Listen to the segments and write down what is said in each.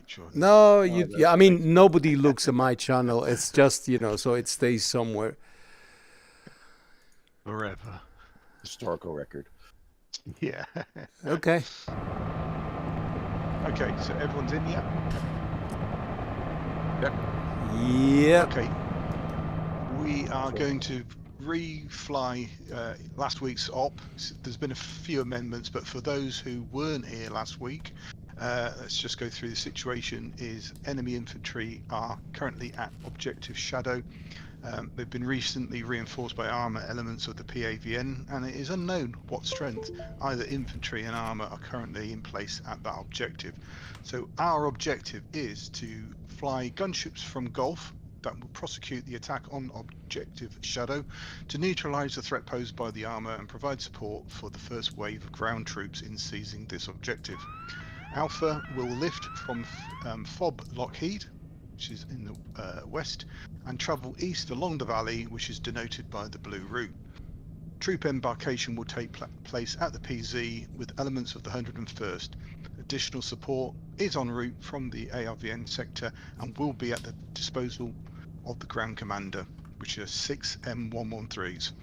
Sure. No, I mean, nobody looks at my channel. It's just, so it stays somewhere. Forever. Historical record. Yeah. Okay. Okay, so everyone's in yet? Yeah. Okay. We are going to refly last week's op. There's been a few amendments, but for those who weren't here last week, let's just go through the situation. Is enemy infantry are currently at objective Shadow. They've been recently reinforced by armor elements of the PAVN, and it is unknown what strength either infantry and armor are currently in place at that objective. So our objective is to fly gunships from Gulf that will prosecute the attack on objective Shadow to neutralize the threat posed by the armor and provide support for the first wave of ground troops in seizing this objective. Alpha will lift from FOB Lockheed, which is in the west, and travel east along the valley, which is denoted by the blue route. Troop embarkation will take place at the PZ with elements of the 101st. Additional support is en route from the ARVN sector and will be at the disposal of the ground commander, which are 6 M113s,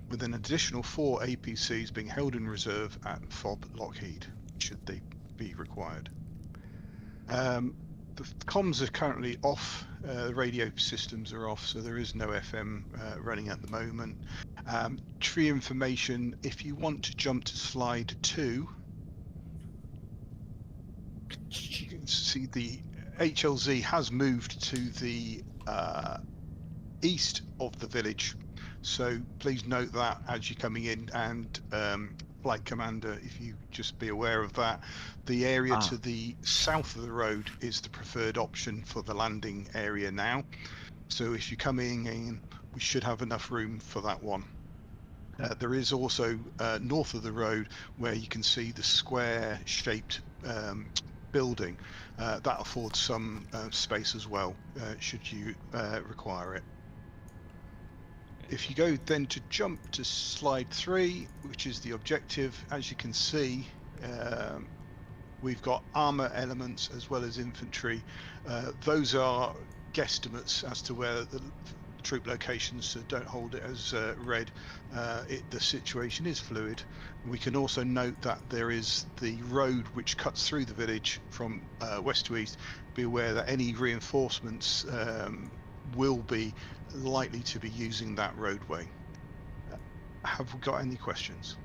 with an additional 4 APCs being held in reserve at FOB Lockheed, should they be required. The comms are currently off, the radio systems are off, so there is no FM running at the moment. Tree information, if you want to jump to slide 2, you can see the HLZ has moved to the east of the village, so please note that as you're coming in, and Flight Commander, if you just be aware of that. The area to the south of the road is the preferred option for the landing area now. So if you're coming in, we should have enough room for that one. There is also north of the road where you can see the square-shaped building. That affords some space as well, should you require it. If you go then to jump to slide 3, which is the objective, as you can see, we've got armor elements as well as infantry. Those are guesstimates as to where the troop locations, so don't hold it as red. The situation is fluid. We can also note that there is the road which cuts through the village from west to east. Be aware that any reinforcements will be likely to be using that roadway. Have we got any questions?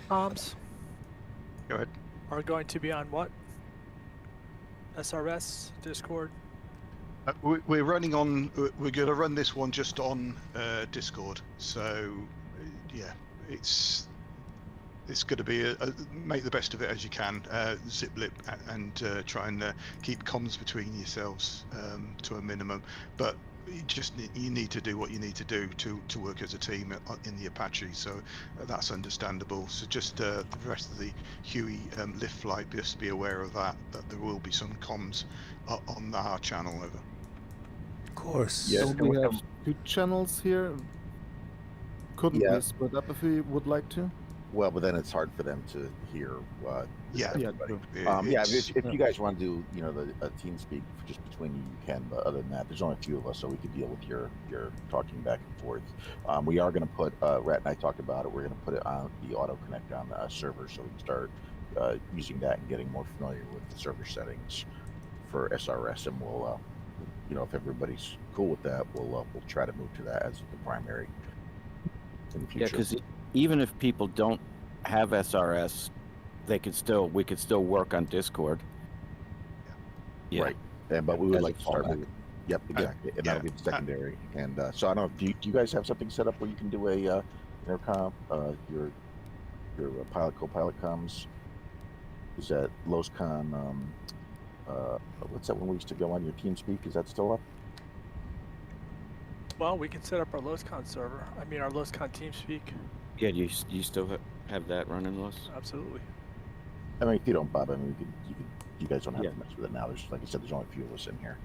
Comms Go ahead. are going to be on what? SRS, Discord? We're running on. We're going to run this one just on Discord. So yeah, it's going to be make the best of it as you can. Zip lip and try and keep comms between yourselves to a minimum. But you need to do what you need to do to work as a team in the Apache. So that's understandable. So just the rest of the Huey lift flight, just be aware of that there will be some comms on our channel over. Of course. Yes. So we have 2 channels here. Couldn't we split up if we would like to? Well, but then it's hard for them to hear. If you guys want to do, the team speak just between you, you can. But other than that, there's only a few of us, so we can deal with your talking back and forth. We are going to put Rat and I talked about it. We're going to put it on the auto connect on the server, so we can start using that and getting more familiar with the server settings for SRS. And we'll, if everybody's cool with that, we'll try to move to that as the primary in the future. Yeah, because even if people don't have SRS, we could still work on Discord. Yeah. Right. But we would like to start moving. Yep, exactly. And that'll be the secondary. And so I don't know, do you guys have something set up where you can do a intercom, your pilot co-pilot comms? Is that LosCon, what's that one we used to go on your TeamSpeak? Is that still up? Well, we can set up our LosCon server. I mean, our LosCon TeamSpeak. Yeah, you still have that running, Los? Absolutely. I mean, if you don't, Bob, I mean, you guys don't have to mess with it now. There's, like I said, there's only a few of us in here.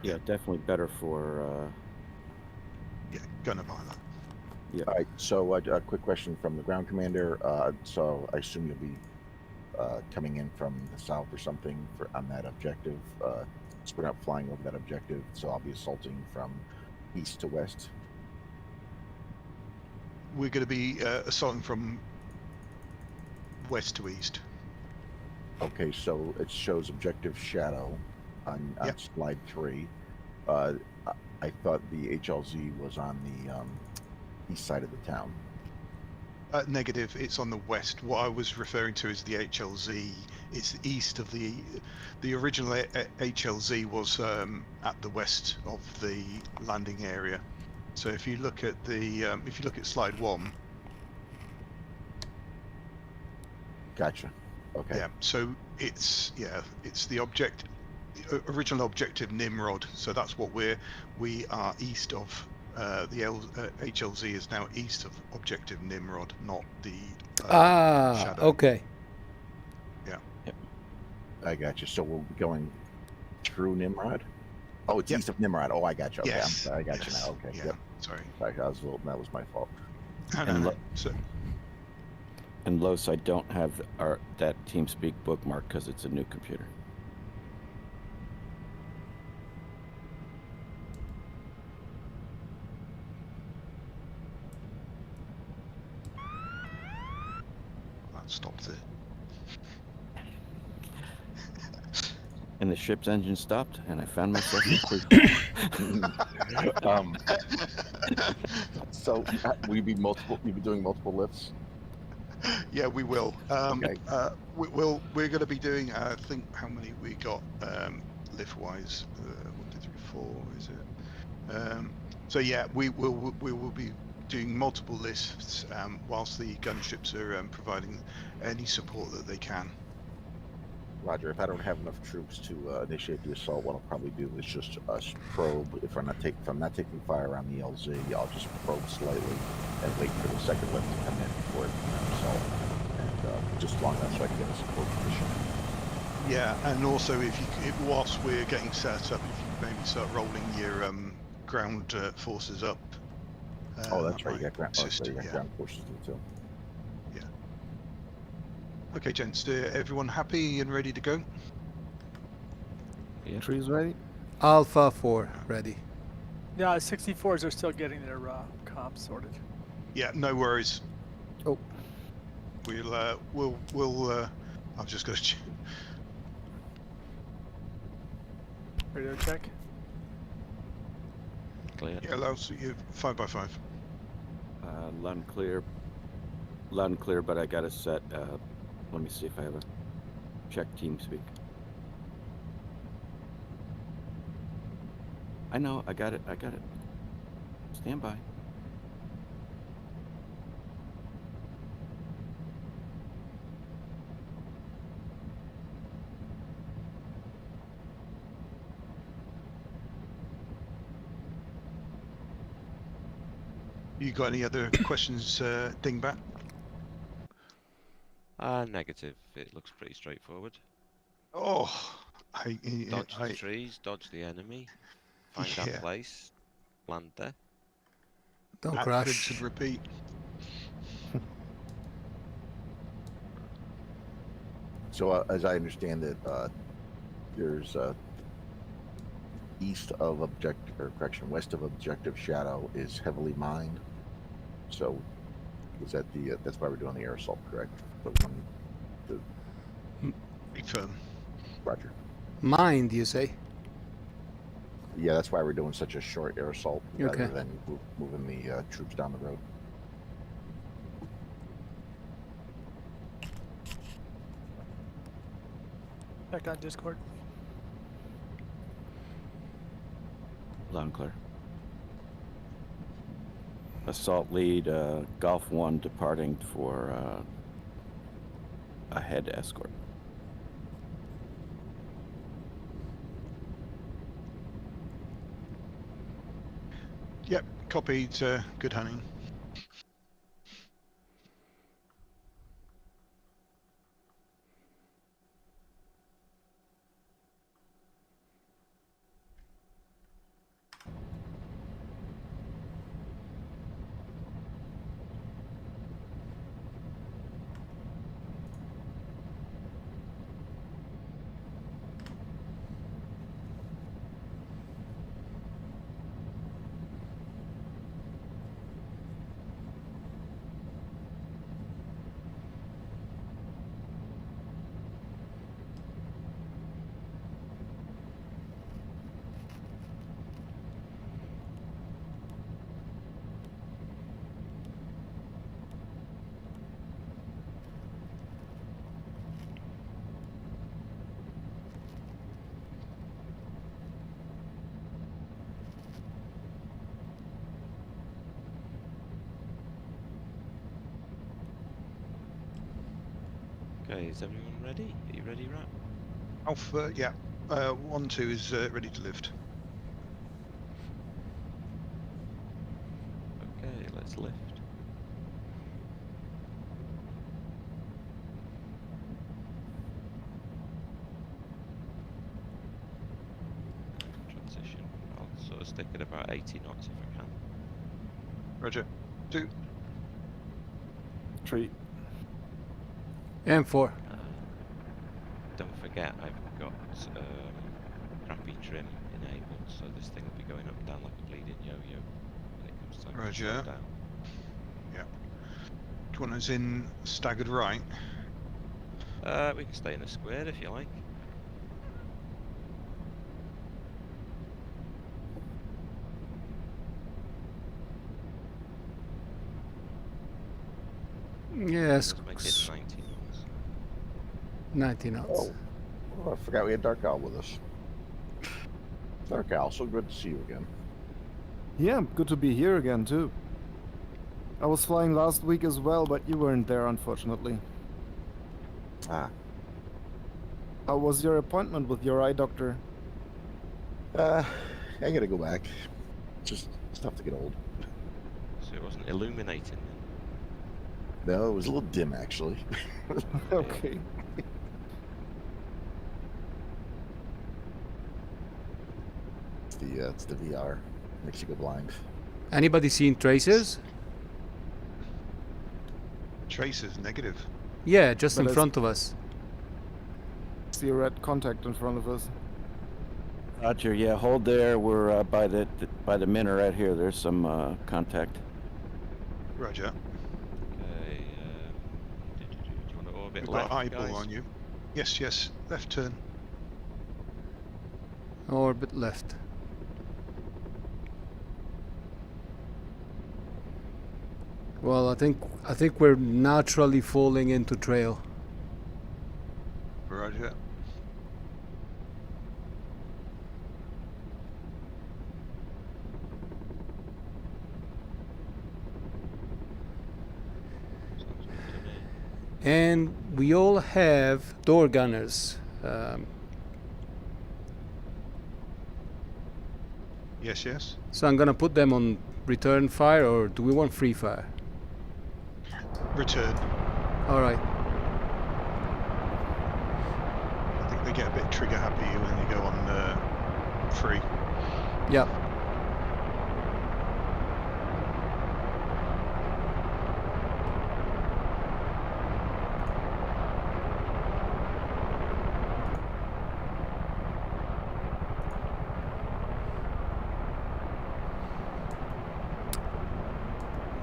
Yeah, definitely better for. Gonna buy that. Yeah. All right. So a quick question from the ground commander. So I assume you'll be coming in from the south or something on that objective. So we're not flying over that objective, so I'll be assaulting from east to west. We're going to be assaulting from west to east. Okay, so it shows objective shadow on Yep. slide 3. I thought the HLZ was on the east side of the town. Negative, it's on the west. What I was referring to is the HLZ. It's east of the original HLZ was at the west of the landing area. So if you look at slide 1. Gotcha. Okay. Yeah. So it's the original objective Nimrod. So that's what we are east of. The HLZ is now east of objective Nimrod, not the shadow. Okay. Yeah. I got you. So we'll be going through Nimrod. Oh, it's Yep. east of Nimrod. Oh, I got you. Okay, Yes. I'm sorry. I got you now. Okay. Yeah. Yep. Sorry. That was my fault. And Los, I don't have that TeamSpeak bookmark because it's a new computer. That stopped it. And the ship's engine stopped, and I found myself in free. So will you be doing multiple lifts? Yeah, we will. Okay. We're going to be doing. I think how many we got lift wise. 1, 2, 3, 4. Is it? So yeah, we will be doing multiple lifts whilst the gunships are providing any support that they can. Roger. If I don't have enough troops to initiate the assault, what I'll probably do is just probe. If I'm not taking fire on the LZ, I'll just probe slightly and wait for the second lift to come in before it assault, and just long enough so I can get a support position. Yeah, and also whilst we're getting set up, if you maybe start rolling your ground forces up. Oh, that's right. You got ground forces too. Yeah. Okay, gents, everyone happy and ready to go? Yeah. Trees ready? Alpha 4 ready. Yeah, 64s are still getting their comms sorted. Yeah, no worries. Oh. We'll I've just got to. Radio check. Clear. Yeah, Lance, you 5x5. Loud and clear, but I got to set. Let me see if I have a check TeamSpeak. I know, I got it. Stand by. You got any other questions, Dingbat? Negative. It looks pretty straightforward. Oh, Dodge the trees, dodge the enemy, find that place, land there. Don't rinse crash. and repeat. So as I understand it, there's west of objective shadow is heavily mined. So is that that's why we're doing the air assault, correct? Confirm. Roger. Mind, you say? Yeah, that's why we're doing such a short air assault rather Okay. than moving the troops down the road. Back on Discord. Loud and clear. Assault lead, Golf 1 departing for a head escort. Yep, copied. Good hunting. Okay, is everyone ready? Are you ready, Rat? Alpha, yeah. 1-2 is ready to lift. Okay, let's lift. Transition. I'll sort of stick at about 80 knots if I can. Roger. 2. 3. And 4. Don't forget, I've got crappy trim enabled, so this thing will be going up and down like a bleeding yo-yo when it comes time to slow Roger. down. Yeah. Do you want us in staggered right? We can stay in a square if you like. Yes. Let's make it 90 knots. 90 knots. Oh, I forgot we had Dark Owl with us. Dark Owl, so good to see you again. Yeah, good to be here again too. I was flying last week as well, but you weren't there, unfortunately. Ah. How was your appointment with your eye doctor? I gotta go back. Just stuff to get old. So it wasn't illuminating then? No, it was a little dim actually. Okay. It's the VR. Makes you go blind. Anybody seen tracers? Tracers, negative. Yeah, just But in it's- front of us. See a red contact in front of us. Roger, yeah, hold there. We're by the minaret here. There's some contact. Roger. Okay, do you want to orbit We've left, got eyeball guys? on you. Yes, yes. Left turn. Orbit left. Well, I think we're naturally falling into trail. Roger. Sounds good to me. And we all have door gunners. Yes, yes. So I'm gonna put them on return fire, or do we want free fire? Return. All right. I think they get a bit trigger happy when you go on free. Yep.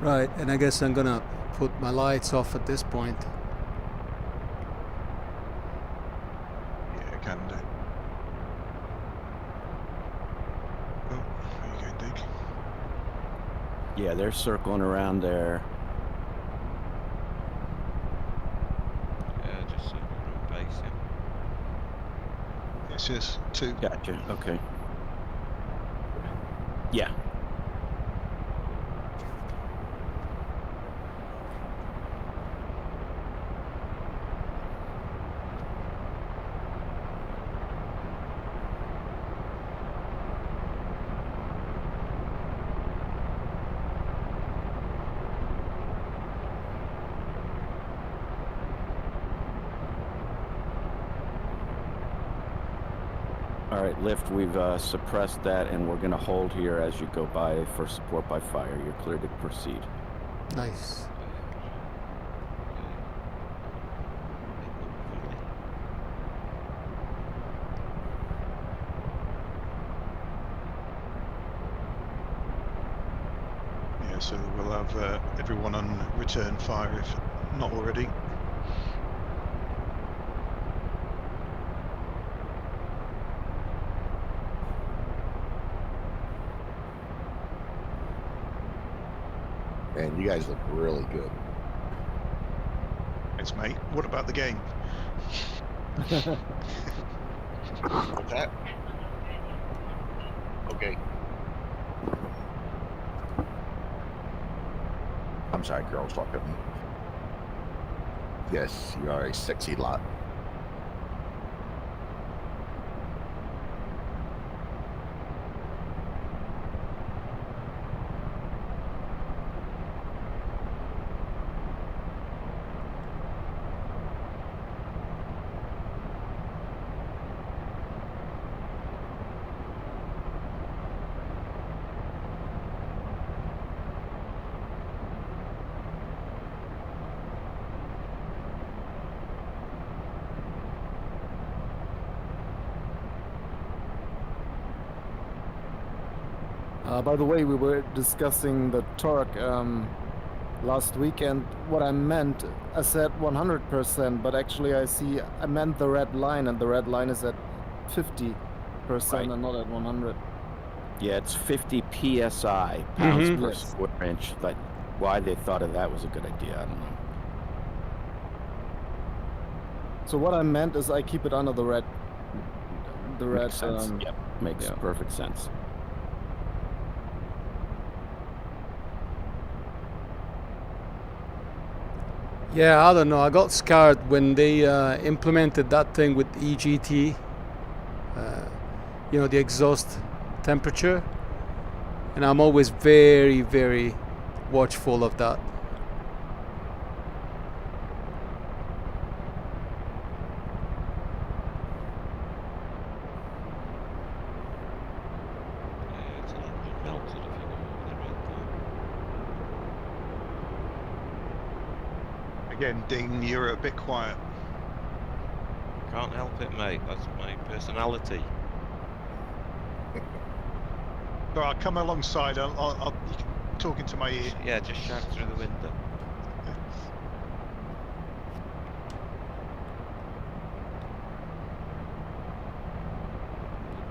Right, and I guess I'm gonna put my lights off at this point. Yeah, can do. Oh, there you go, Dig. Yeah, they're circling around there. Yeah, just circle around base, yeah. Yes, yes. 2. Gotcha. Okay. Yeah. All right, lift. We've suppressed that, and we're going to hold here as you go by for support by fire. You're clear to proceed. Nice. Yeah, so we'll have everyone on return fire if not already. And you guys look really good. Thanks, mate. What about the game? What's that? Okay. I'm sorry, girls talking to me. Yes, you are a sexy lot. By the way, we were discussing the torque last week, and what I meant, I said 100%, but actually I meant the red line, and the red line is at 50% and not at 100. Yeah, it's 50 psi, pounds per Yes. square inch. Like, why they thought of that was a good idea, I don't know. So what I meant is I keep it under the red. The red. Makes sense. Yep, makes yeah. perfect sense. Yeah, I don't know. I got scared when they implemented that thing with EGT, you know, the exhaust temperature. And I'm always very, very watchful of that. Yeah, it's a little bit melted if you go over the red line. Again, Ding, you're a bit quiet. Can't help it, mate. That's my personality. So I'll come alongside. You can talk into my ear. Yeah, just shout through the window.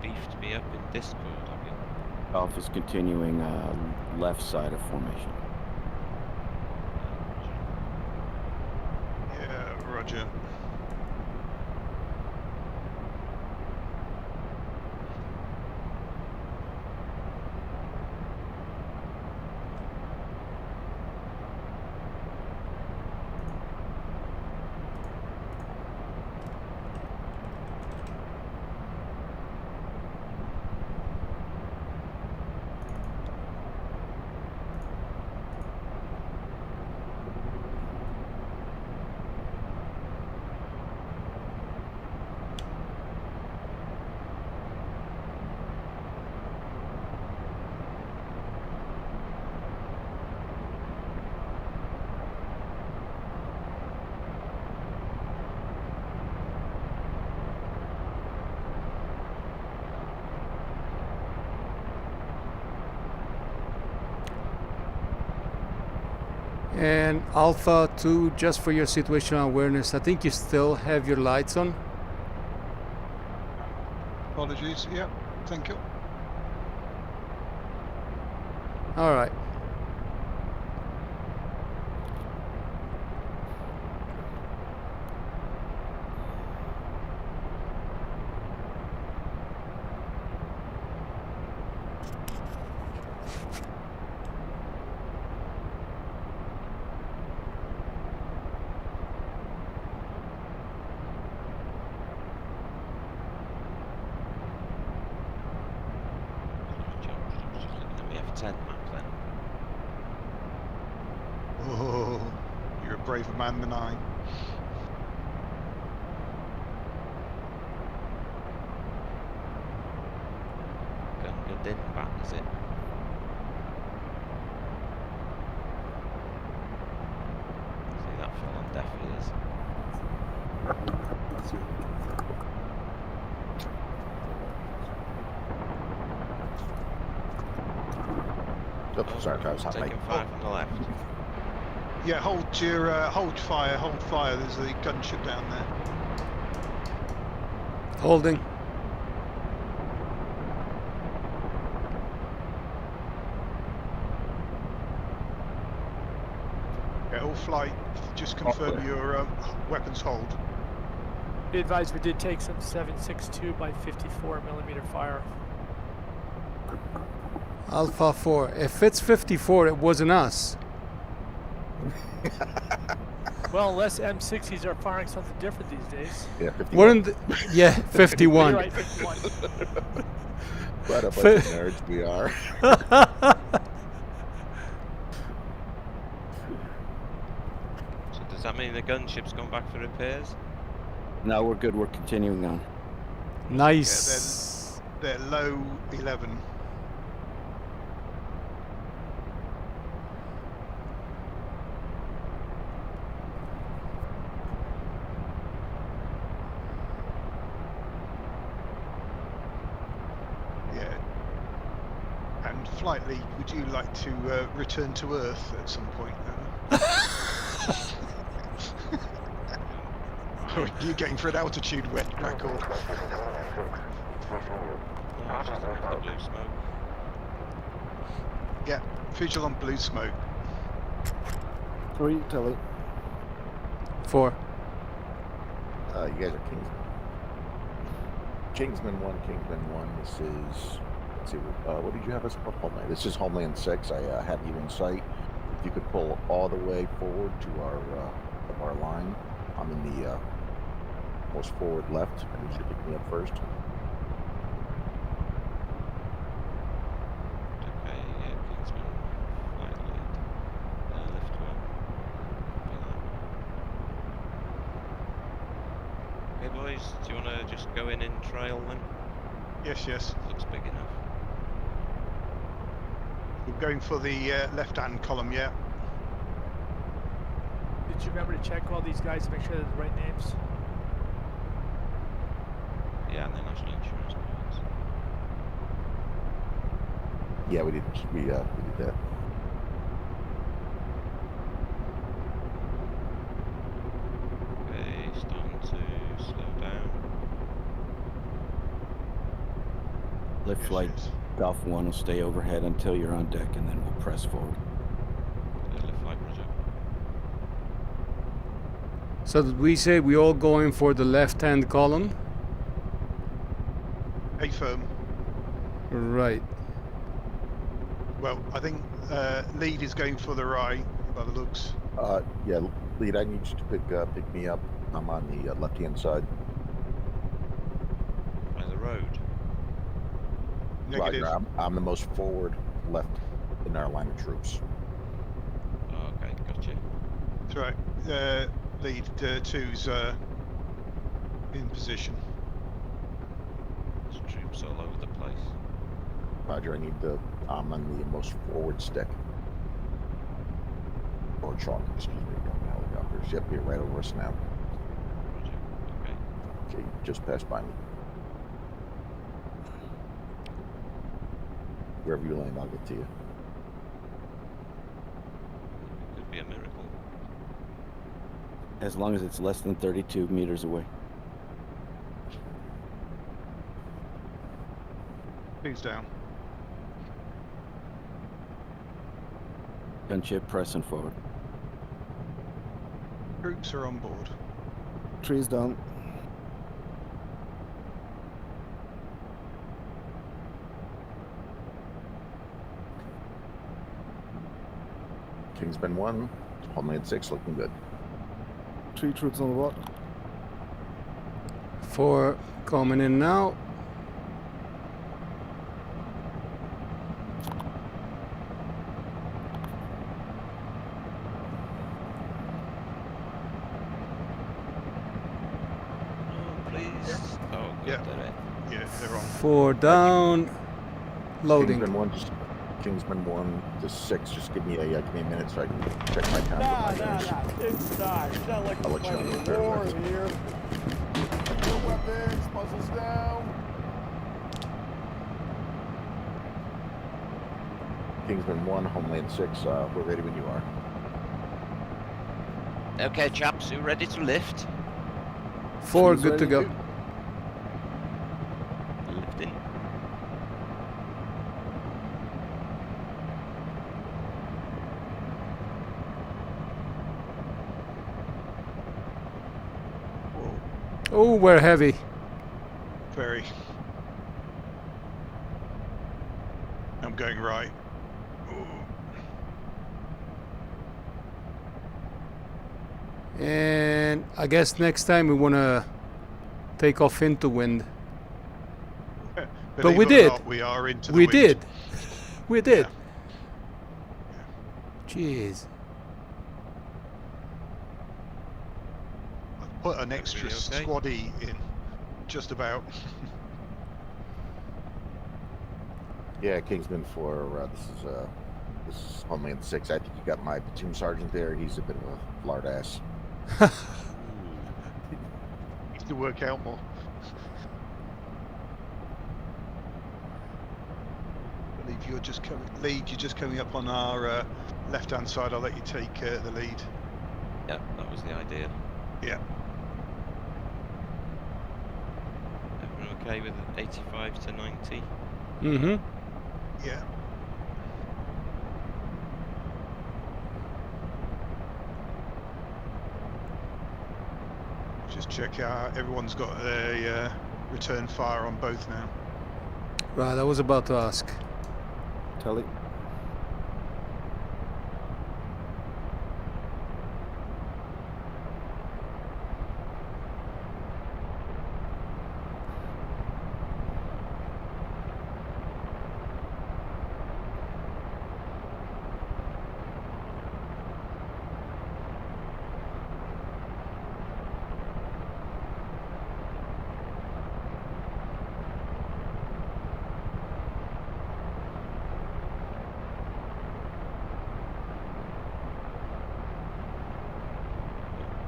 You beefed me up in Discord, have you? Alpha's continuing left side of formation. Yeah, Roger. And Alpha 2, just for your situational awareness, I think you still have your lights on. Apologies. Yeah, thank you. All right. Just looking at my F10 map then. Oh, you're a braver man than I. Gunga Din back, is it? See, that fell on deaf ears. Oh, sorry, I was hot mic. Taking 5 on the left. Yeah, hold fire. There's a gunship down there. Holding. Yeah, all flight. Just confirm your weapons hold. Be advised, we did take some 7.62 by 54mm fire. Alpha 4. If it's 54, it wasn't us. Well, unless M60s are firing something different these days. Yeah, 51. Wouldn't yeah, 51. You're right, 51. What a bunch of nerds we are. So does that mean the gunship's gone back for repairs? No, we're good. We're continuing on. Nice. They're low 11. And flight lead, would you like to return to Earth at some point? Or are you going for an altitude record? No, it's just the blue smoke. Yeah, visual on blue smoke. 3, tele. 4. You guys are Kingsman 1, Kingsman 1. This is, let's see, what did you have us for Homeland? This is Homeland 6. I had you in sight. If you could pull all the way forward to our line. I'm in the most forward left. I need you to pick me up first. Okay, yeah, Kingsman, flight lead. Lift 1. Okay, boys, do you want to just go in trail then? Yes. Looks big enough. We're going for the left-hand column, yeah. Did you remember to check all these guys to make sure they're the right names? Yeah, and the national insurance cards. Yeah, we did that. Okay, starting to slow down. Lift flight Golf 1 will stay overhead until you're on deck, and then we'll press forward. Lift flight, roger. So did we say we all going for the left-hand column? A firm. Right. Well, I think lead is going for the right by the looks. Yeah, lead. I need you to pick me up. I'm on the left-hand side. By the road. Negative. Roger, I'm the most forward left in our line of troops. Oh, okay, gotcha. That's right. Lead 2's in position. There's troops all over the place. Roger, I'm on the most forward stick. Or chalk, excuse me, from helicopters. Yep, you're right over us now. Roger, okay. Okay, just passed by me. Wherever you land, I'll get to you. It could be a miracle. As long as it's less than 32 meters away. Who's down? Gunship pressing forward. Troops are on board. Trees down. Kingsman 1, Homeland 6 looking good. 3 troops on the board. 4 coming in now. Oh, please. Oh, good, Yeah. they're in. Yeah, they're on. 4 down. Loading. Kingsman 1 to 6. Just give me a minute so I can check my time. It's not. It's not like I'll let you know when they're war ready. here. No weapons, muzzles down. Kingsman 1, Homeland 6. We're ready when you are. Okay, chaps, you ready to lift? 4 Trees good to ready go. Lifting. Oh, we're heavy. Very. I'm going right. Ooh. And I guess next time we want to take off into wind. But we did. Not, we are into the we wind. did. We did. Yeah. Jeez. I've put an extra squaddy in, just about. Yeah, Kingsman 4. This is Homeland 6. I think you got my platoon sergeant there. He's a bit of a lard ass. Needs to work out more. I believe you're just coming. Lead, you're just coming up on our left-hand side. I'll let you take the lead. Yeah, that was the idea. Yeah. Everyone okay with 85 to 90? Mm-hmm. Yeah. Just check out. Everyone's got a return fire on both now. Right, I was about to ask. Tally.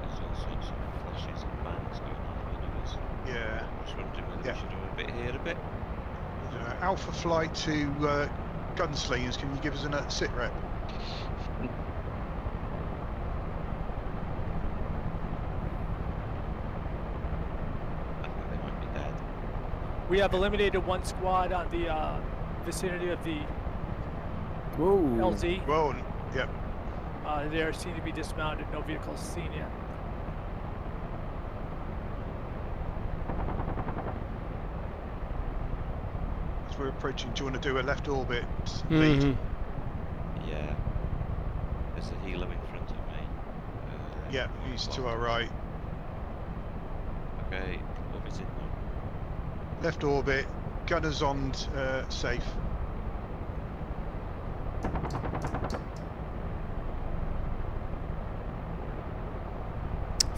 There's all sorts of flashes and bands going on behind us. Yeah. Just wondering whether we should do a bit here, a bit. Alpha flight to gunslingers. Can you give us a sit rep? I think they might be dead. We have eliminated one squad on the vicinity of the Whoa. LZ. Well, yep. They seem to be dismounted. No vehicles seen yet. As we're approaching, do you want to do a left orbit lead? Mm-hmm. Yeah. There's a Helo in front of me. Yeah, he's to our right. Okay, orbit it now. Left orbit, gunners on safe.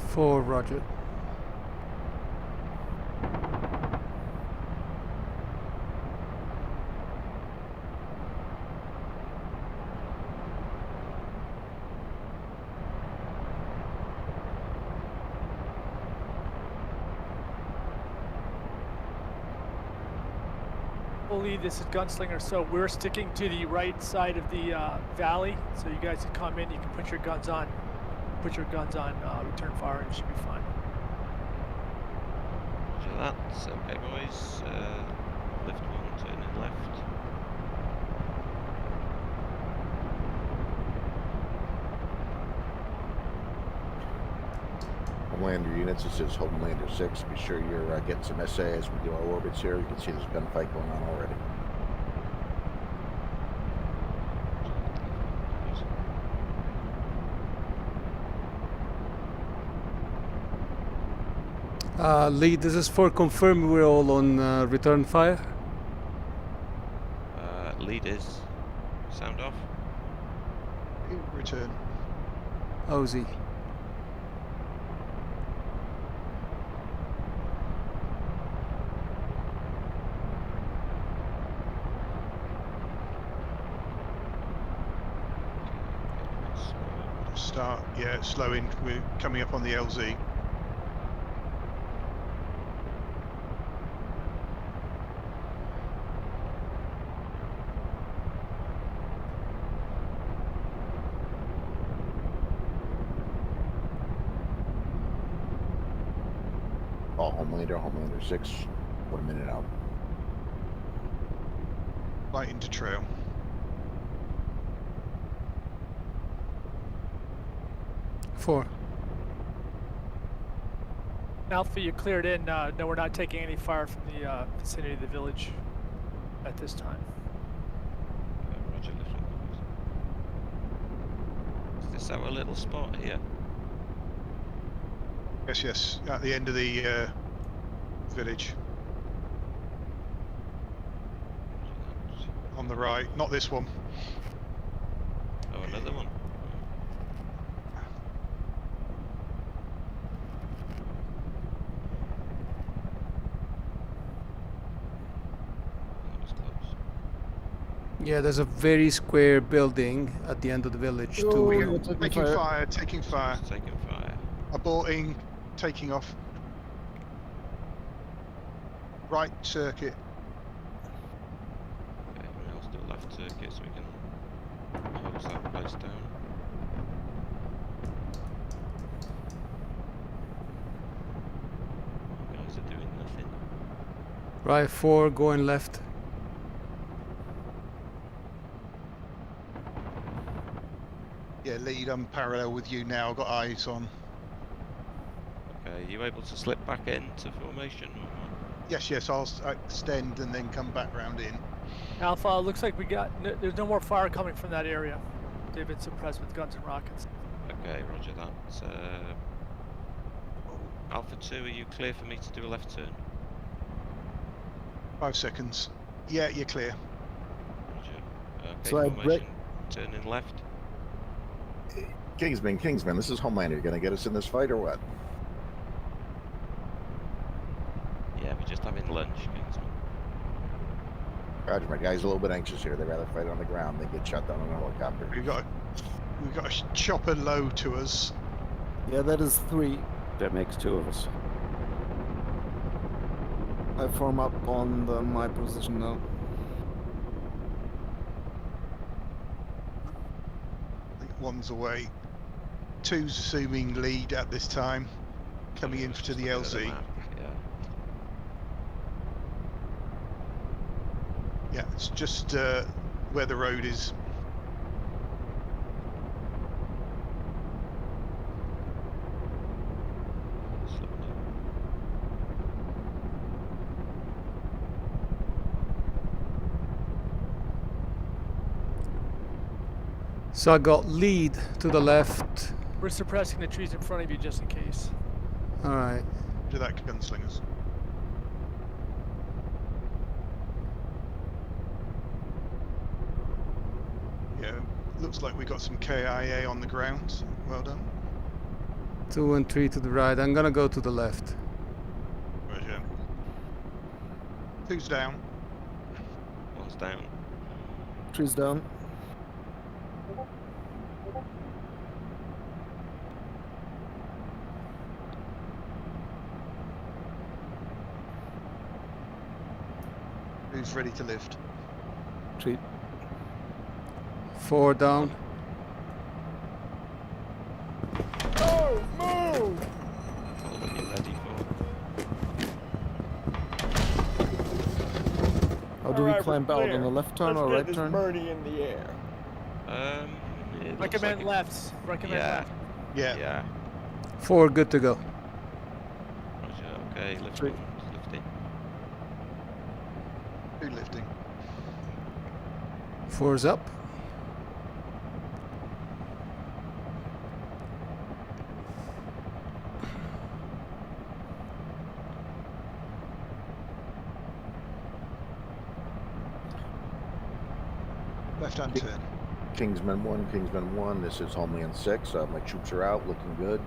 For Roger. Lead, this is Gunslinger, so we're sticking to the right side of the valley, so you guys can come in, you can put your guns on return fire, and it should be fine. Roger that. Okay, boys. Lift one, turning left. Homelander units, this is Homelander 6. Be sure you're getting some SA as we do our orbits here. You can see there's a gunfight going on already. Lead, this is for confirm we're all on return fire. Lead is. Sound off. Return. OZ. Start, yeah, slowing. We're coming up on the LZ. Oh, Homelander 6. 1 minute out. Light into trail. Four. Alpha, you cleared in. No, we're not taking any fire from the vicinity of the village at this time. Roger, lift up. Is this our little spot here? Yes, yes, at the end of the village. On the right, not this one. Oh, another one. That was close. Yeah, there's a very square building at the end of the village Oh, too. we're taking Taking fire. fire, taking fire. It's taking fire. Aborting, taking off. Right circuit. Okay, everyone else do a left circuit so we can hose that place down. You guys are doing nothing. Right, 4 going left. Yeah, lead, I'm parallel with you now. I've got eyes on. Okay, are you able to slip back into formation? Or what? Yes, yes, I'll extend and then come back round in. Alpha, looks like we got. There's no more fire coming from that area. They've been suppressed with guns and rockets. Okay, roger that. Alpha 2, are you clear for me to do a left turn? 5 seconds. Yeah, you're clear. Roger. Okay, So I formation, turning left. Kingsman, this is Homelander. You gonna get us in this fight or what? Yeah, we're just having lunch, Kingsman. Roger, my guy's a little bit anxious here. They'd rather fight on the ground than get shot down on a helicopter. We've got a chopper low to us. Yeah, that is 3. That makes 2 of us. I form up on my position now. I think 1's away. 2's assuming lead at this time. Coming in to the LZ. Yeah. Yeah, it's just where the road is. Slip down. So I got lead to the left. We're suppressing the trees in front of you just in case. All right. Do that, gunslingers. Yeah, looks like we got some KIA on the ground. Well done. 2 and 3 to the right. I'm gonna go to the left. Roger. 2's down. 1's down. 3's down. Who's ready to lift? 3. 4 down. Oh, move! All that you're ready for. How do we Alright, climb we're out? clear. On the left turn Let's or get right this turn? birdie in the air. It looks Recommend like lefts. Recommend Yeah. left. Yeah. Yeah. 4 good to go. Roger. Okay, lift Three. one. Lifting. Who lifting? 4's up. Left hand turn. Kingsman 1, this is Homeland 6. My troops are out, looking good.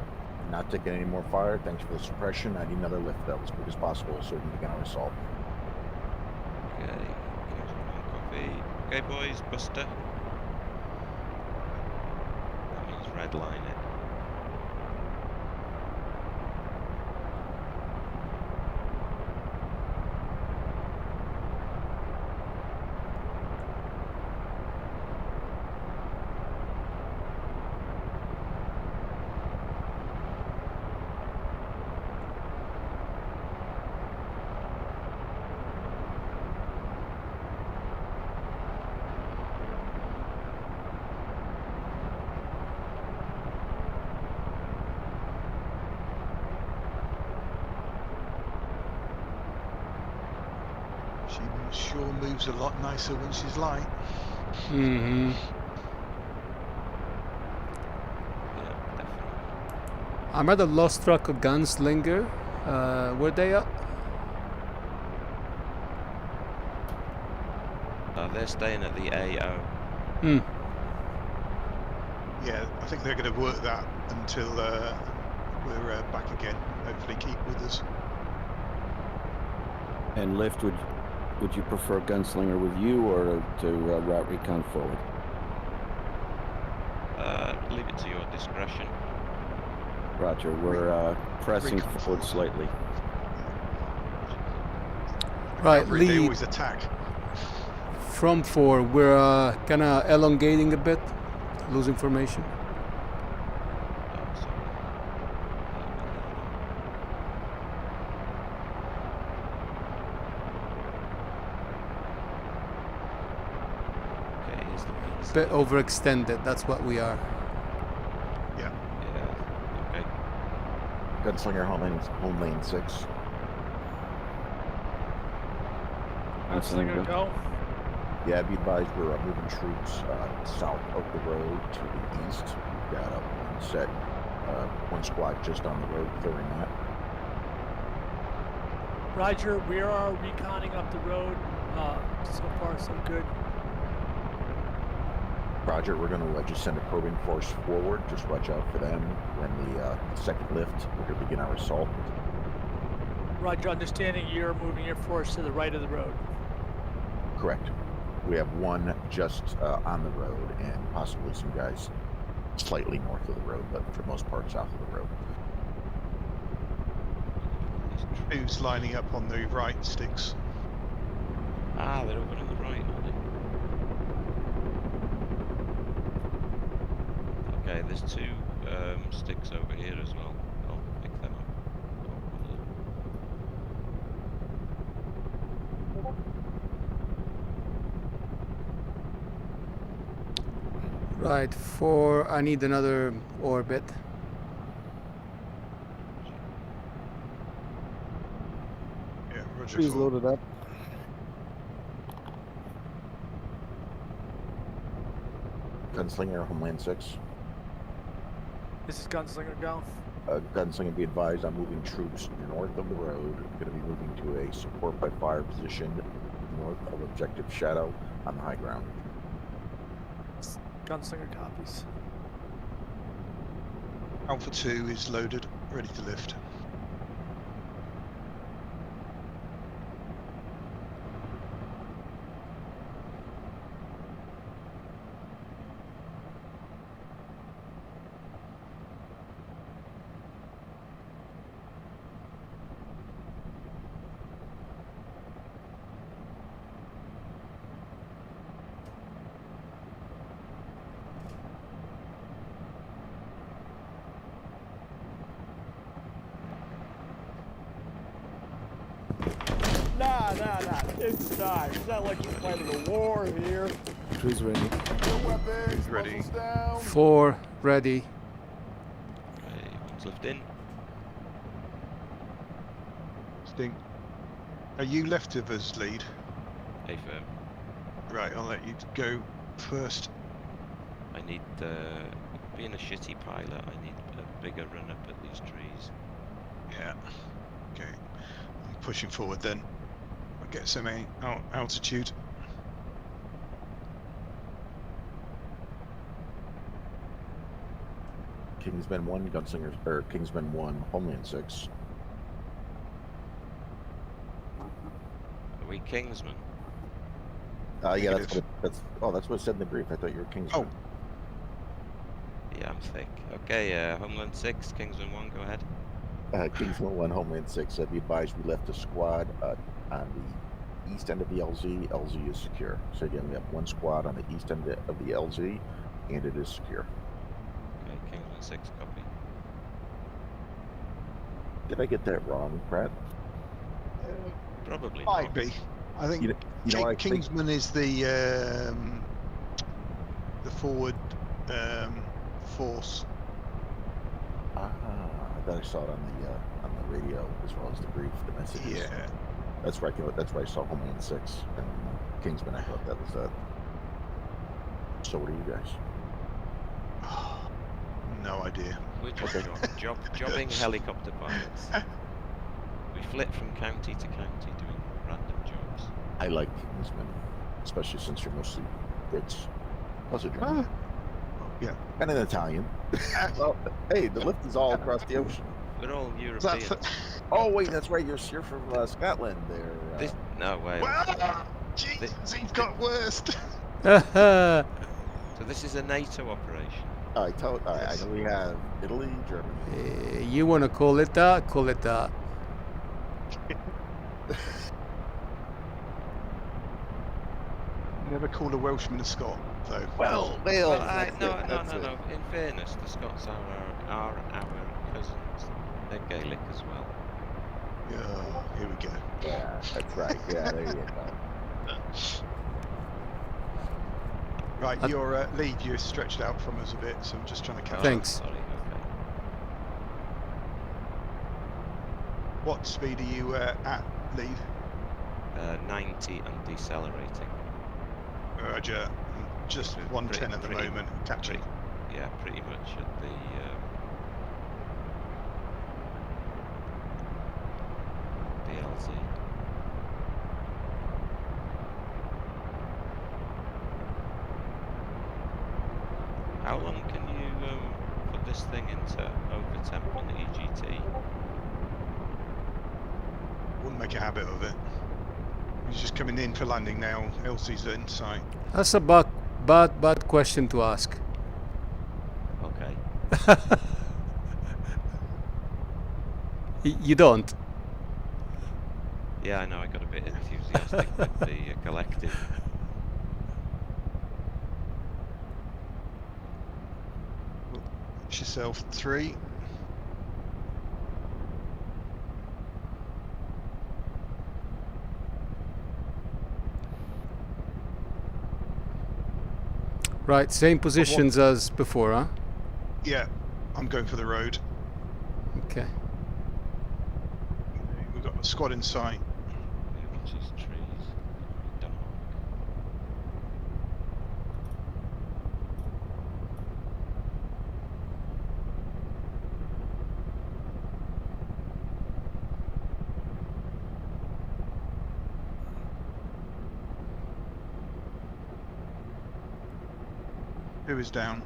Not taking any more fire. Thanks for the suppression. I need another lift though, as quick as possible so we can begin our assault. Okay. Kingsman 1 copy. Okay, boys. Buster. That means red line it. She sure moves a lot nicer when she's light. Mm-hmm. Yeah, definitely. I'm at a lost track of Gunslinger. Where they at? They're staying at the AO. Hmm. Yeah, I think they're going to work that until we're back again. Hopefully keep with us. And Lift, would you prefer Gunslinger with you or to route recon forward? Leave it to your discretion. Roger, we're pressing Recon forward slightly. Right, They lead always attack. from 4. We're kind of elongating a bit, losing formation. Okay, here's the beast. Bit overextended, that's what we are. Yeah. Yeah, okay. Gunslinger home lane 6. Gunslinger, go. Yeah, be advised we're moving troops south of the road to the east. We've got one squad just on the road clearing that. Roger, we are reconning up the road. So far, so good. Roger, we're going to just send a probing force forward. Just watch out for them. When the second lift, we're going to begin our assault. Roger, understanding you're moving your force to the right of the road. Correct. We have one just on the road and possibly some guys slightly north of the road, but for the most part south of the road. Who's lining up on the right sticks? Ah, they're over on the right, aren't they? Okay, there's 2 sticks over here as well. I'll pick them up. Right, 4. I need another orbit. Yeah, Roger. Please 4. load it up. Gunslinger, Homeland 6. This is Gunslinger, go. Gunslinger, be advised, I'm moving troops north of the road. I'm going to be moving to a support by fire position north of Objective Shadow on the high ground. Gunslinger copies. Alpha 2 is loaded, ready to lift. Nah. It's time. It's not like you're fighting a war here. Trees ready. No weapons. Ready. Muzzles down. 4 ready. Okay, one's lifting. Sting. Are you left of us, lead? A firm. Right, I'll let you go first. I need, being a shitty pilot, I need a bigger run up at these trees. Yeah. Okay. I'm pushing forward then. I'll get some altitude. Kingsman 1, Gunslinger, or Kingsman 1, Homeland 6. Are we Kingsmen? Yeah, Negative. that's what it said in the brief. I thought you were Kingsman. Oh. Yeah, I'm thick. Okay, Homeland 6, Kingsman 1, go ahead. Kingsman 1, Homeland 6. Be advised, we left a squad on the east end of the LZ. LZ is secure. So again, we have one squad on the east end of the LZ, and it is secure. Okay, Kingsman 6, copy. Did I get that wrong, Pratt? Probably Might not. be. I think You know, I think- Kingsman is the forward force. I thought I saw it on the radio as well as the brief, the messages. Yeah. That's right. That's why I saw Homeland 6 and Kingsman. I thought that was that. So what are you guys? No no idea. We're just jobbing helicopter pilots. We flit from county to county doing random jobs. I like Kingsman, especially since you're mostly Brits. Plus a German. Yeah. And an Italian. Well, hey, the lift is all across the ocean. We're all Europeans. Oh, wait, that's right. You're from Scotland there. No way. Well, Jesus, he's got worse. So this is a NATO operation. I know we have Italy, Germany. You want to call it that? Call it that. Never call a Welshman a Scot, though. Well, No. In fairness, the Scots are our cousins. They're Gaelic as well. Yeah, here we go. Yeah, that's right. Yeah, there you go. Right, your lead, you're stretched out from us a bit, so I'm just trying to catch up. Thanks. Sorry, okay. What speed are you at, lead? 90 and decelerating. Roger. Just 110 at the moment, catching. Yeah, pretty much at the DLZ. How long can you put this thing into overtemp on the EGT? Wouldn't make a habit of it. He's just coming in for landing now. Elsie's in sight. That's a bad question to ask. Okay. You don't? Yeah, I know, I got a bit enthusiastic with the collective. Watch yourself, 3. Right, same positions as before, huh? Yeah, I'm going for the road. Okay. We've got a squad in sight. Moving to these trees. Dark. Who is down?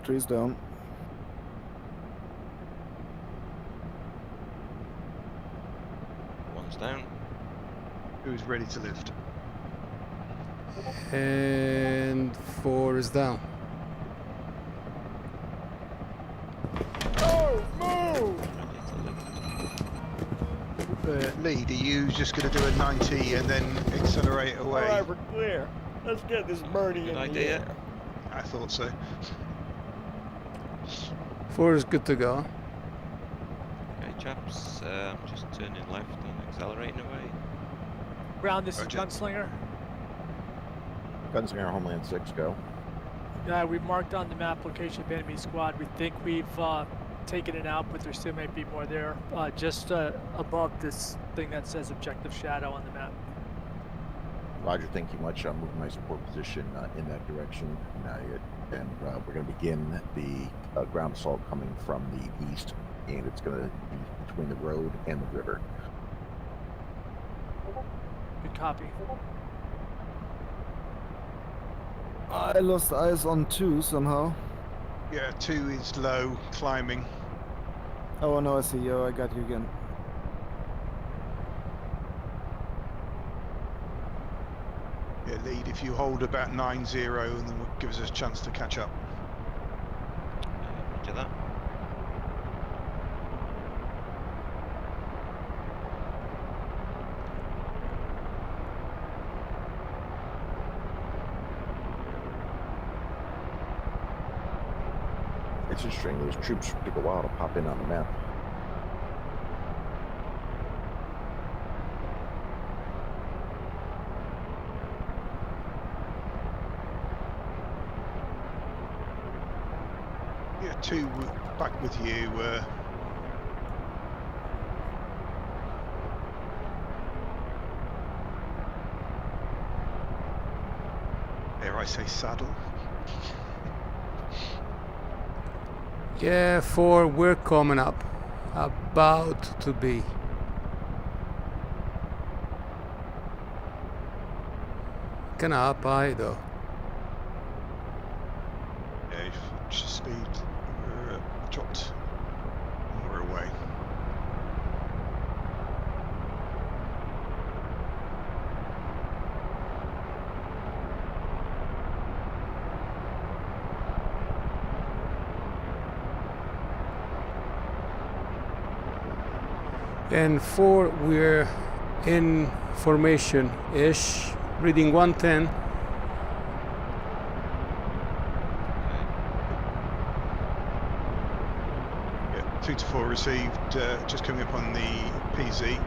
Trees down. One's down. Who's ready to lift? And 4 is down. Oh, move! Lead, are you just going to do a 90 and then accelerate away? Alright, we're clear. Let's get this birdie in Good the idea. air. I thought so. 4 is good to go. Okay, chaps, I'm just turning left and accelerating away. Brown, this is Roger. Gunslinger. Gunslinger Homeland 6, go. Yeah, we've marked on the map location of enemy squad. We think we've taken it out, but there still might be more there. Just above this thing that says Objective Shadow on the map. Roger, thank you much. I'm moving my support position in that direction. And we're going to begin the ground assault coming from the east, and it's going to be between the road and the river. Good copy. I lost eyes on 2 somehow. Yeah, 2 is low, climbing. Oh no, I see you. I got you again. Yeah, lead, if you hold about 9-0, and then will give us a chance to catch up. Roger that. It's interesting, those troops took a while to pop in on the map. Yeah, 2 back with you. I say saddle. Yeah, 4, we're coming up. About to be. Kinda up high though. Yeah, if speed dropped more away. And 4, we're in formation-ish, reading 110. Yeah, 2 to 4 received, just coming up on the PZ.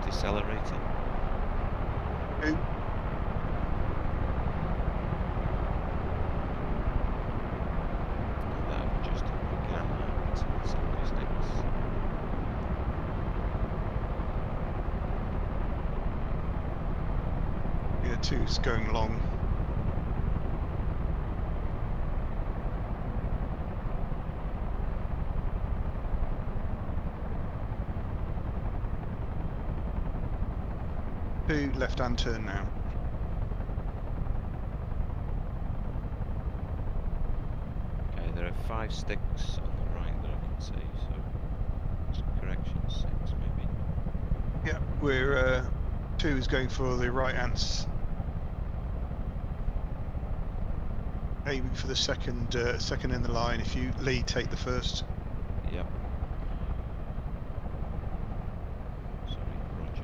Decelerating. 2. That just began to statistics. Yeah, 2's going long. Left-hand turn now. Okay, there are 5 sticks on the right that I can see, so correction 6 maybe. Yeah, we're 2 is going for the right hand. Aiming for the second in the line. If you lead, take the first. Yep. Sorry, Roger.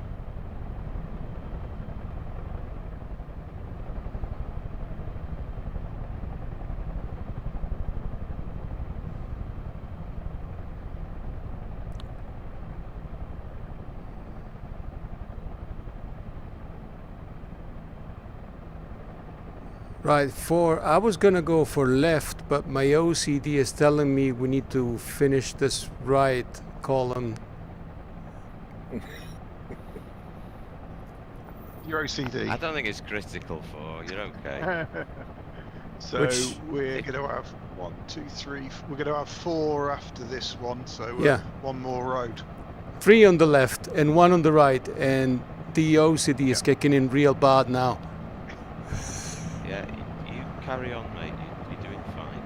Right, 4, I was gonna go for left, but my OCD is telling me we need to finish this right column. Your OCD. I don't think it's critical for, you're okay. So Which- we're going to have 1, 2, 3. We're going to have 4 after this one. So Yeah. 1 more road. 3 on the left and 1 on the right, and the OCD is kicking in real bad now. Yeah, you carry on, mate. You're doing fine.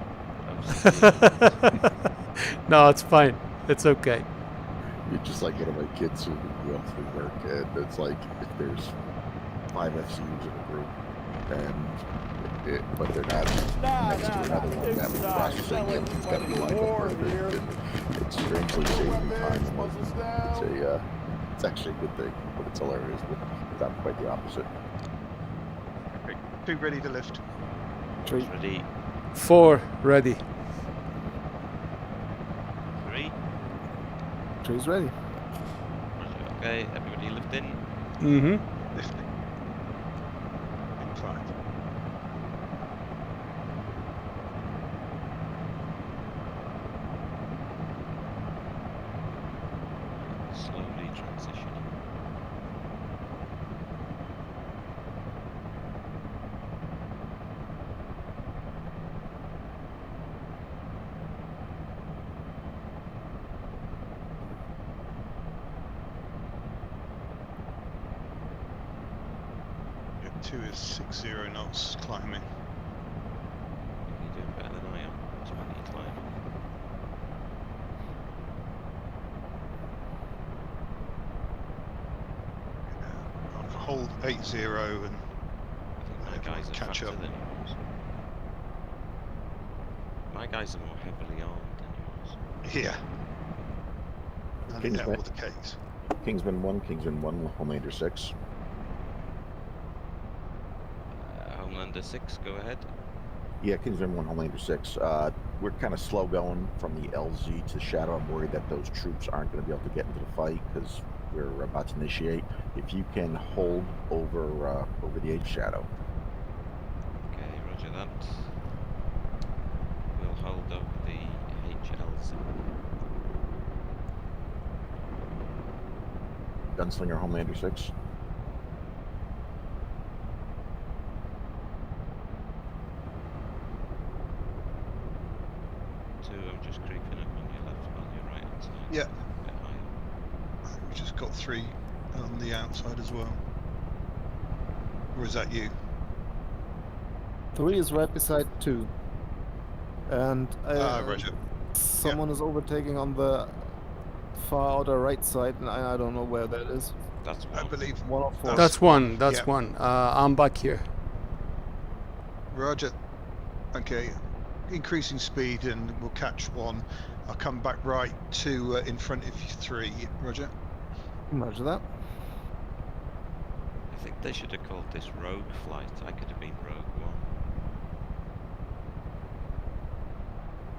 No, it's fine. It's okay. You're just like one of my kids who go through work, and it's like if there's 5 FCUs in a group, but they're not next to another one that was processing it, it's got to be lined up perfect, and it's strangely saving time. It's actually a good thing, but it's hilarious. But it's not quite the opposite. Okay. 2 ready to lift. 3. Ready? 4 ready. 3. 3's ready. Roger, okay, everybody lift in. Mm-hmm. Lifting. In 5. Slowly transitioning. Yeah, 2 is 60 knots climbing. You're doing better than I am. It's when you climb. I'll hold 80 and I think my guys are catch faster up. than yours. My guys are more heavily armed than yours. Yeah. And Kingsman. with the case. Kingsman 1, Kingsman 1, Homelander 6. Homelander 6, go ahead. Yeah, Kingsman 1, Homelander 6. we're kind of slow going from the LZ to Shadow. I'm worried that those troops aren't going to be able to get into the fight because we're about to initiate. If you can hold over the H Shadow. Okay, roger that. We'll hold over the HLs. Gunslinger Homelander 6. I'm just creeping up on your left, on your right hand side. Yeah. A bit higher. We just got 3 on the outside as well. Or is that you? 3 is right beside 2. And Roger. someone is overtaking on the far outer right side, and I don't know where that is. That's I one. believe 1 or 4. That's one. That's Yeah. one. I'm back here. Roger. Okay. Increasing speed and we'll catch 1. I'll come back right to in front of you 3. Roger. Roger that. I think they should have called this Rogue Flight. I could have been Rogue One.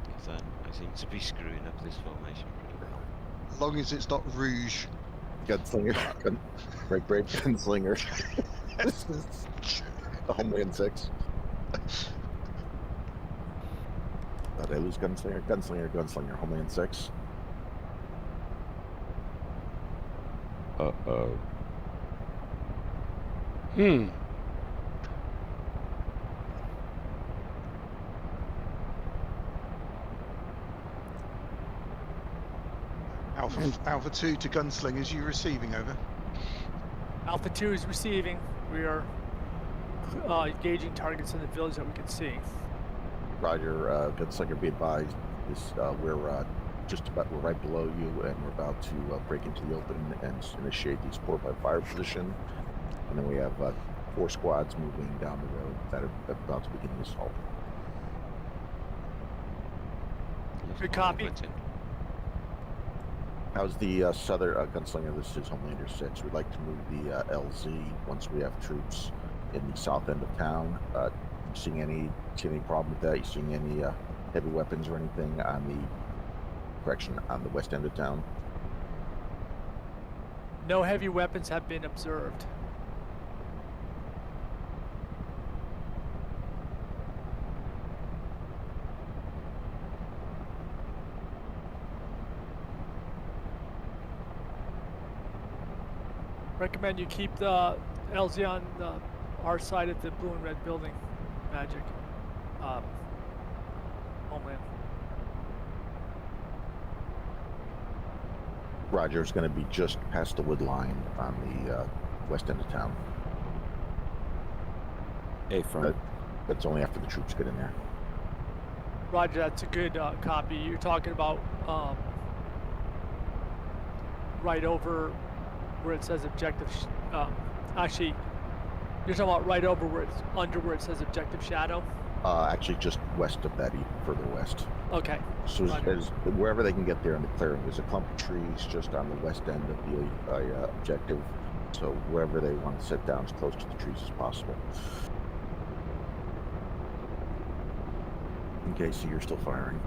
Because I seem to be screwing up this formation pretty well. As long as it's not Rouge. Gunslinger. Break, Gunslinger. Homeland 6. Did I lose Gunslinger? Gunslinger, Homeland 6. Uh-oh. Alpha 2 to Gunslingers, you receiving, over? Alpha 2 is receiving. We are engaging targets in the village that we can see. Roger, Gunslinger, be advised. We're right below you, and we're about to break into the open and initiate the support by fire position. And then we have 4 squads moving down the road that are about to begin the assault. Good copy. How's the southern Gunslinger? This is Homelander 6. We'd like to move the LZ once we have troops in the south end of town. Seeing any problem with that? You seeing any heavy weapons or anything on the west end of town? No heavy weapons have been observed. Recommend you keep the LZ on our side of the blue and red building. Magic. Homeland. Roger is going to be just past the wood line on the west end of town. A-front. That's only after the troops get in there. Roger, that's a good copy. You're talking about right over where it says objective. Actually, you're talking about right over where it's under where it says objective shadow. Actually, just west of that, even further west. Okay. So as wherever they can get there in the clearing, there's a clump of trees just on the west end of the objective. So wherever they want to sit down as close to the trees as possible. Okay, so you're still firing.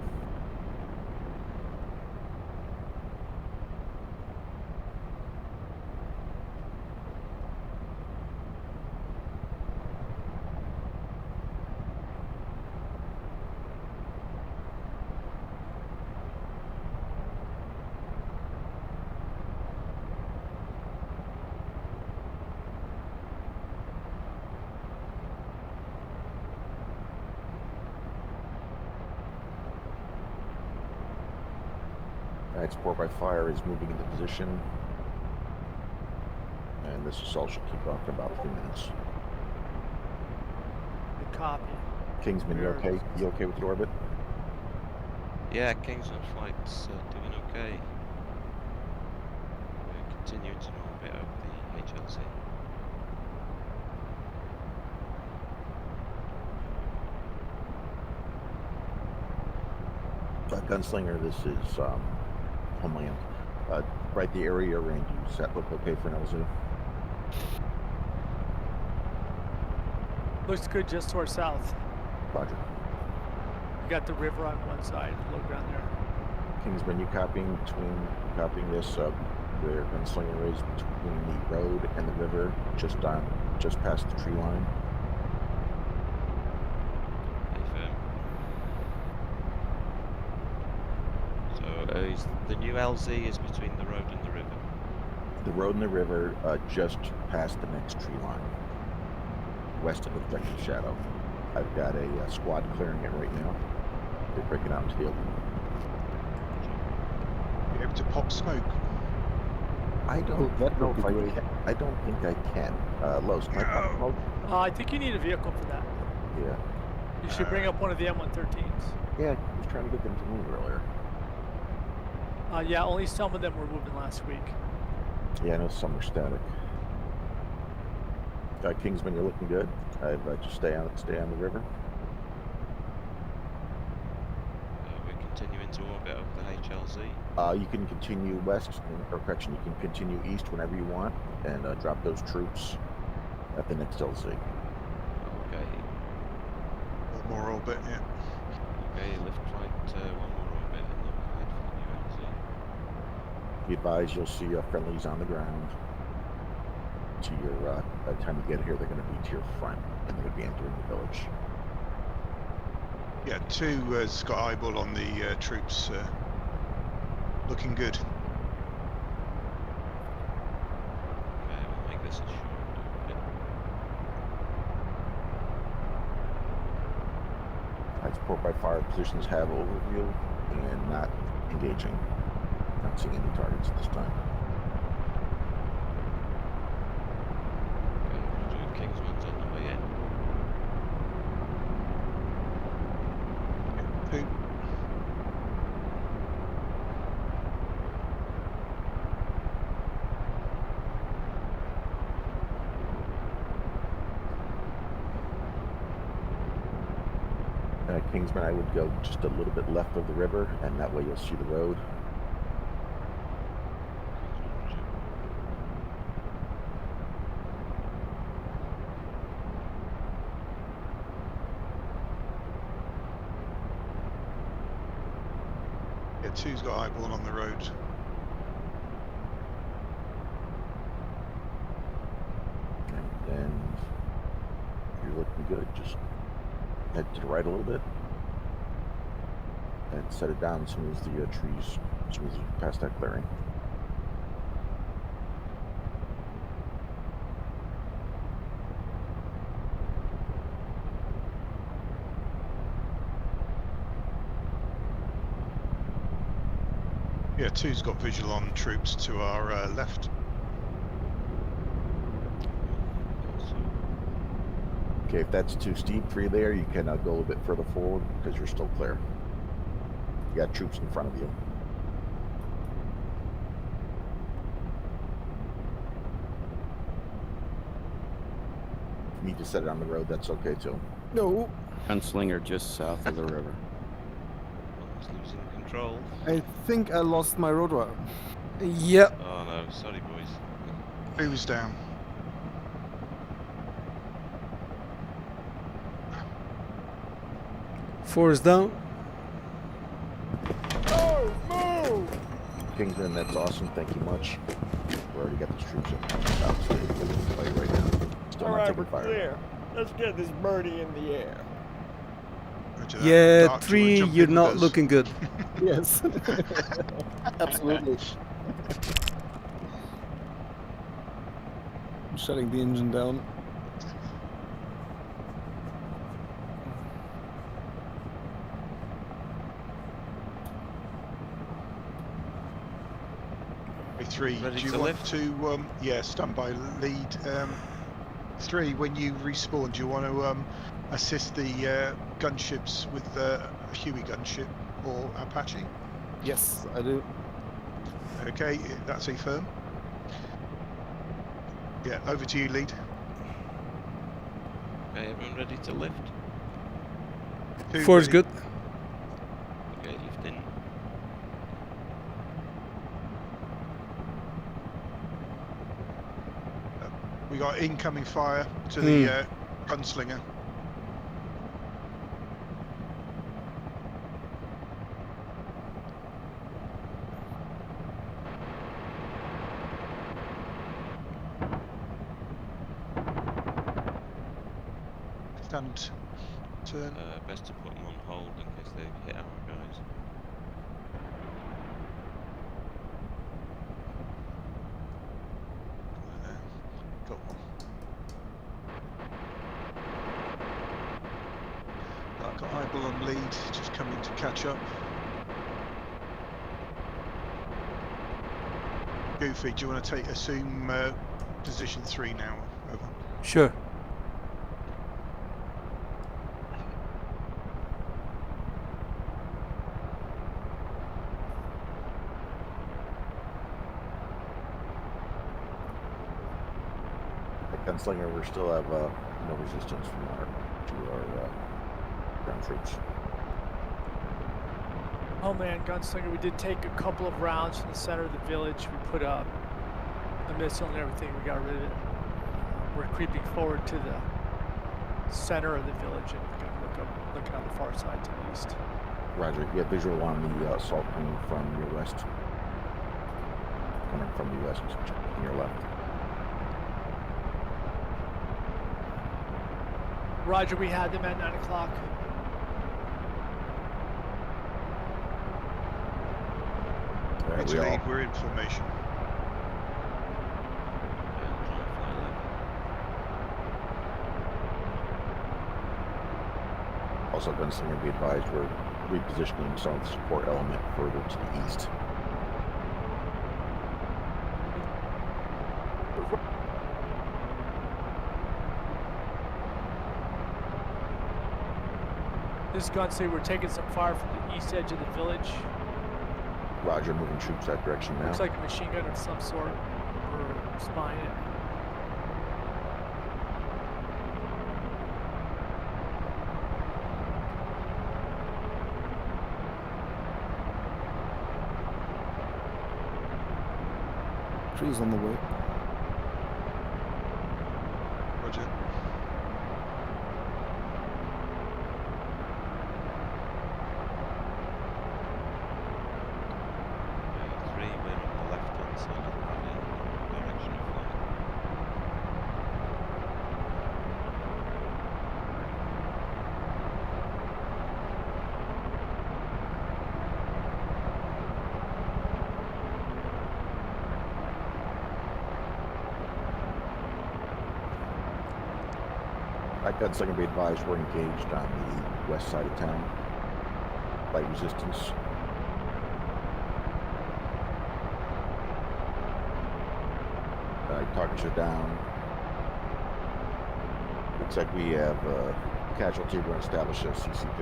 Alright, support by fire is moving into position. And this assault should kick off in about 3 minutes. Good copy. Kingsman, you okay? You okay with the orbit? Yeah, Kingsman flight's doing okay. We're continuing to orbit over the HLC. Gunslinger, this is Homeland. Right, the area around you. Does that look okay for an LZ? Looks good just to our south. Roger. got the river on one side, low ground there. Kingsman, you copying this? Where gunslinger is between the road and the river, just past the tree line. So the new LZ is between the road and the river. The road and the river, just past the next tree line, west of the objective shadow. I've got a squad clearing it right now. They're breaking out into the open. Be able to pop smoke. I don't know if I can. I don't think I can. Los, can I pop smoke? I think you need a vehicle for that. Yeah. You should bring up one of the M113s. Yeah, I was trying to get them to move earlier. Yeah, only some of them were moving last week. Yeah, I know some are static. Kingsman, you're looking good. Just stay on the river. We're continuing to orbit over the HLZ. You can continue west, or correction, you can continue east whenever you want, and drop those troops at the next LZ. Okay. One more orbit, yeah. Okay, lift right one more orbit and then we'll head for the new LZ. Be advised, you'll see friendlies on the ground. To your, by the time you get here, they're going to be to your front, and they're going to be entering the village. Yeah, 2 has got eyeball on the troops. Looking good. Okay, we'll make this a short orbit. Support by fire positions have overview and not engaging. Not seeing any targets at this time. Kingsman's on the way in. Two. Kingsman, I would go just a little bit left of the river, and that way you'll see the road. Yeah, 2's got eyeball on the road. And you're looking good. Just head to the right a little bit and set it down as soon as the trees, as soon as you pass that clearing. Yeah, 2's got visual on troops to our left. Okay, if that's too steep for you there, you can go a little bit further forward because you're still clear. You got troops in front of you. If you need to set it on the road, that's okay too. No, Gunslinger just south of the river. One's losing control. I think I lost my road wire. Yep. Oh no, sorry boys. 2's down. Four is down. Move! Kingsman, that's awesome. Thank you much. We already got those troops up so they're in play right now. Still All not right, taking we're fire. clear. Let's get this birdie in the air. Roger that. Yeah, Dark, do you wanna 3, jump you're in with not us? looking good. Yes. Absolutely. Shutting the engine down. Hey, 3, Ready do you to want lift? to, yeah, stand by lead. 3, when you respawn, do you want to assist the gunships with a Huey gunship or Apache? Yes, I do. Okay, that's a firm. Yeah, over to you, lead. Okay, everyone ready to lift? 2 4 is ready. good. Okay, lifting. We got incoming fire to the gunslinger. left-hand turn. Best to put them on hold in case they hit our guys. Got one. I've got Eyeball on lead, just coming to catch up. Goofy, do you want to assume position 3 now? Over. Sure. Gunslinger, we still have no resistance from our ground troops. Oh man, Gunslinger, we did take a couple of rounds from the center of the village. We put a missile and everything. We got rid of it. We're creeping forward to the center of the village and we're going to looking on the far side to the east. Roger. You have visual on the assault coming from your west. Coming from the west, on your left. Roger, we had them at 9 o'clock. It's lead, we're in formation. Also, Gunslinger, be advised, we're repositioning some of the support element further to the east. This Gunslinger, we're taking some fire from the east edge of the village. Roger, moving troops that direction now. Looks like a machine gun of some sort. We're spying it. Trees on the way. Roger. Gunslinger, be advised, we're engaged on the west side of town. Light resistance. Targets are down. Looks like we have casualty. We're going to establish a CCP.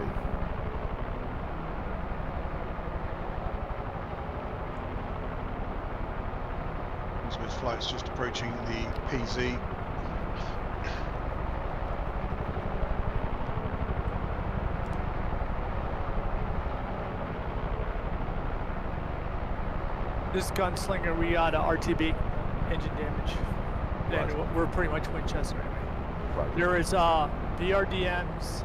Elizabeth flight's just approaching the PZ. This Gunslinger, we got a RTB, engine damage. And we're pretty much Winchester anyway. Roger. There is BRDMs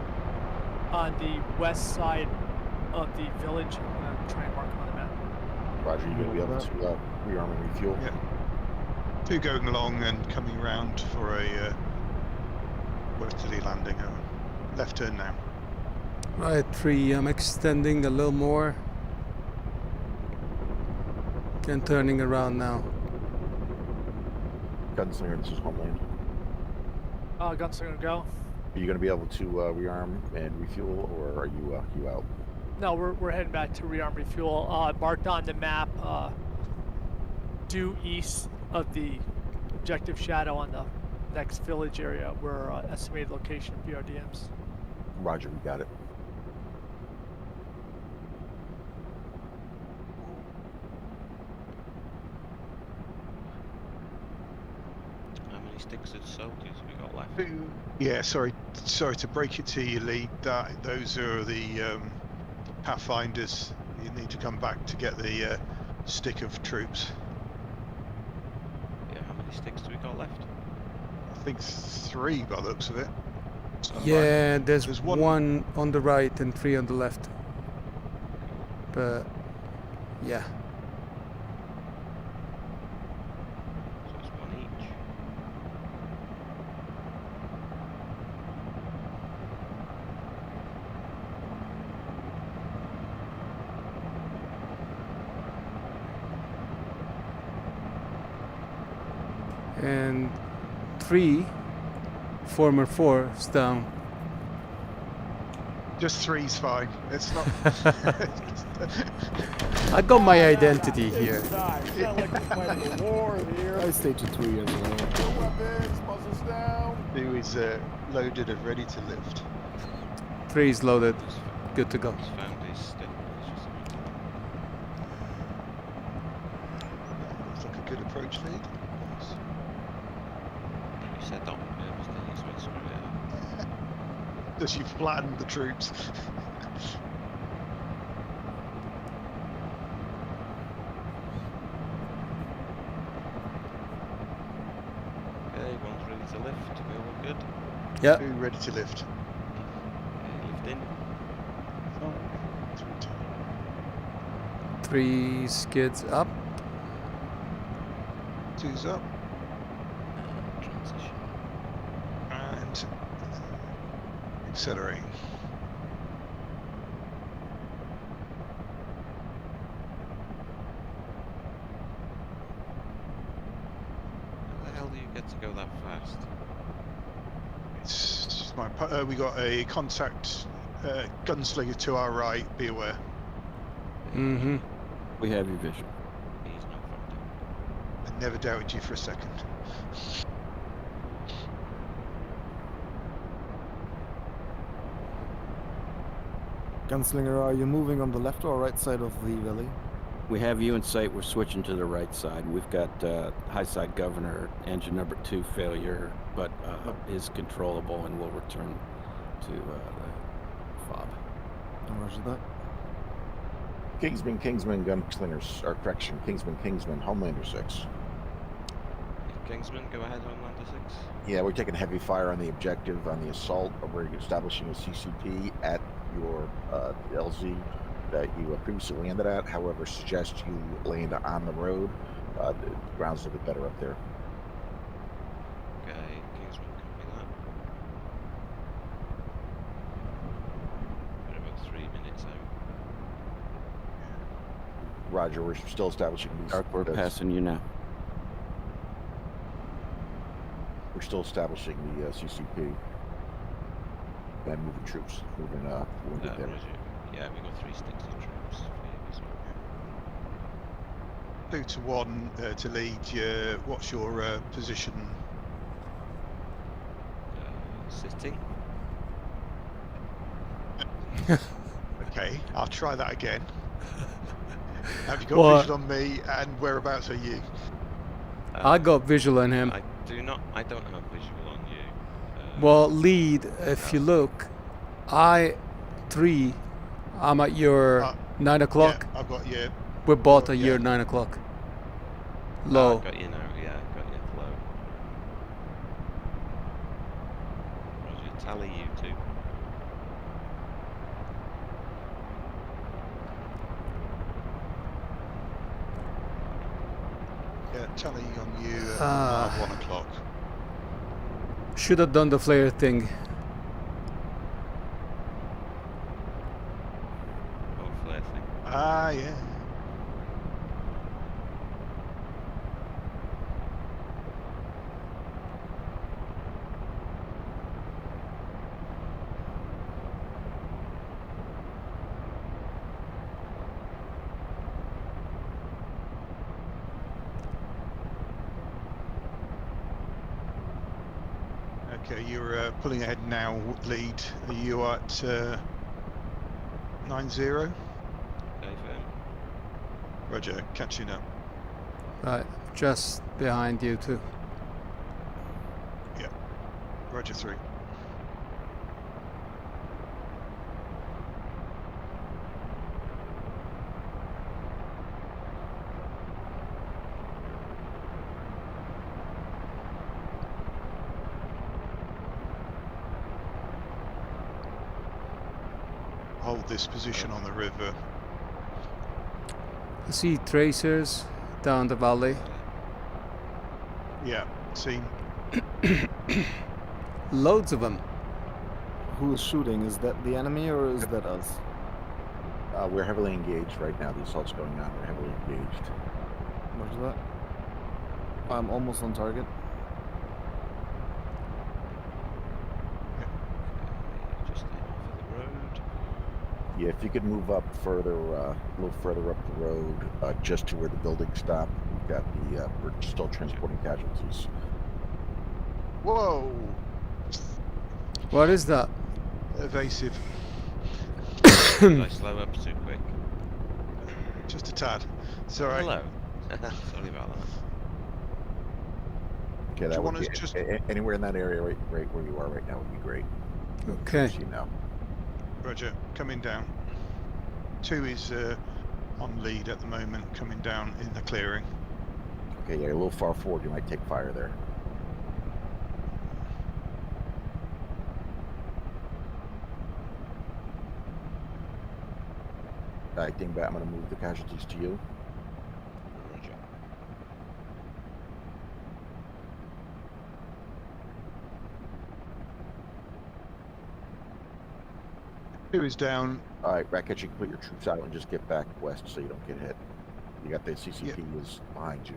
on the west side of the village. I'm going to try and mark them on the map. Roger, you're going to be able to rearm and refuel? Yeah. 2 going along and coming round for a westerly landing. Left turn now. Right, 3, I'm extending a little more. And turning around now. Gunslinger, this is Homeland. Gunslinger, go. Are you going to be able to rearm and refuel, or are you out? No, we're heading back to rearm refuel. Marked on the map, due east of the objective shadow on the next village area. We're estimated location of BRDMs. Roger, we got it. Sticks of soldiers we got left. Yeah, sorry to break it to you, Lee. Those are the Pathfinders. You need to come back to get the stick of troops. Yeah, how many sticks do we got left? I think 3 by the looks of it. Yeah, there's one on the right and 3 on the left. But yeah. and 3 former 4 is down. Just 3's fine. It's not. I got my identity here. It's not like we're fighting a war here. I stayed to 3 as well. No weapons, muzzles down. 2 is loaded and ready to lift. 3 is loaded. Good to go. He's found his stabilizers. Looks like a good approach lead. Nice. You said that on purpose, didn't you? So it's screw it up. Does you flatten the troops? Okay, one's ready to lift. We're all good. Yeah. 2 ready to lift. Okay, lift in. 3 skids up. 2's up. Transition. And accelerating. How the hell do you get to go that fast? It's just we got a contact gunslinger to our right. Be aware. Mm-hmm. We have your vision. He's not fucked up. I never doubted you for a second. Gunslinger, are you moving on the left or right side of the valley? We have you in sight. We're switching to the right side. We've got high side governor, engine number 2 failure, but is controllable and will return to the fob. Roger that. Kingsman, Gunslingers, or correction, Kingsman, Homelander 6. Kingsman, go ahead, Homelander 6. Yeah, we're taking heavy fire on the objective, on the assault. We're establishing a CCP at your LZ that you previously landed at. However, suggest you land on the road. The ground's a little bit better up there. Okay, Kingsman, copy that. We're about 3 minutes out. Roger, we're still establishing these. Dark, we're passing you now. We're still establishing the CCP. And moving troops, moving wounded there. Roger. Yeah, we got 3 sticks of troops for you as well. 2 to 1 to lead. What's your position? Sitting. Okay, I'll try that again. Have you got What? vision on me, and whereabouts are you? I got visual on him. I don't have visual on you. Well, lead, if you look, I3, I'm at your 9 o'clock. Yeah, I've got you. We're both at yeah. your 9 o'clock. Low. Got you now, yeah, got you low. Roger, tally you 2. Yeah, tally on you at 1 o'clock. Should have done the flare thing. Oh, flare thing. Ah, yeah. Okay, you're pulling ahead now, lead. Are you at 9-0? Okay, firm. Roger, catching up. Right, just behind you too. Yeah, Roger 3. Hold this position on the river. I see tracers down the valley. Yeah, seen. Loads of them. Who is shooting? Is that the enemy or is that us? We're heavily engaged right now. The assault's going on. We're heavily engaged. Roger that. I'm almost on target. Yeah, if you could move up further, a little further up the road, just to where the buildings stop. We've got the, we're still transporting casualties. Whoa! What is that? Evasive. Did I slow up too quick? Just a tad. Sorry. Hello. Sorry about that. Okay, that would be just anywhere in that area, right where you are right now would be great. Okay. You know. Roger, coming down. 2 is on lead at the moment, coming down in the clearing. Okay, yeah, you're a little far forward. You might take fire there. All right, Dingbat, I'm going to move the casualties to you. Roger. Two is down. All right, Racket, you can put your troops out and just get back west so you don't get hit. You got the CCP is behind you.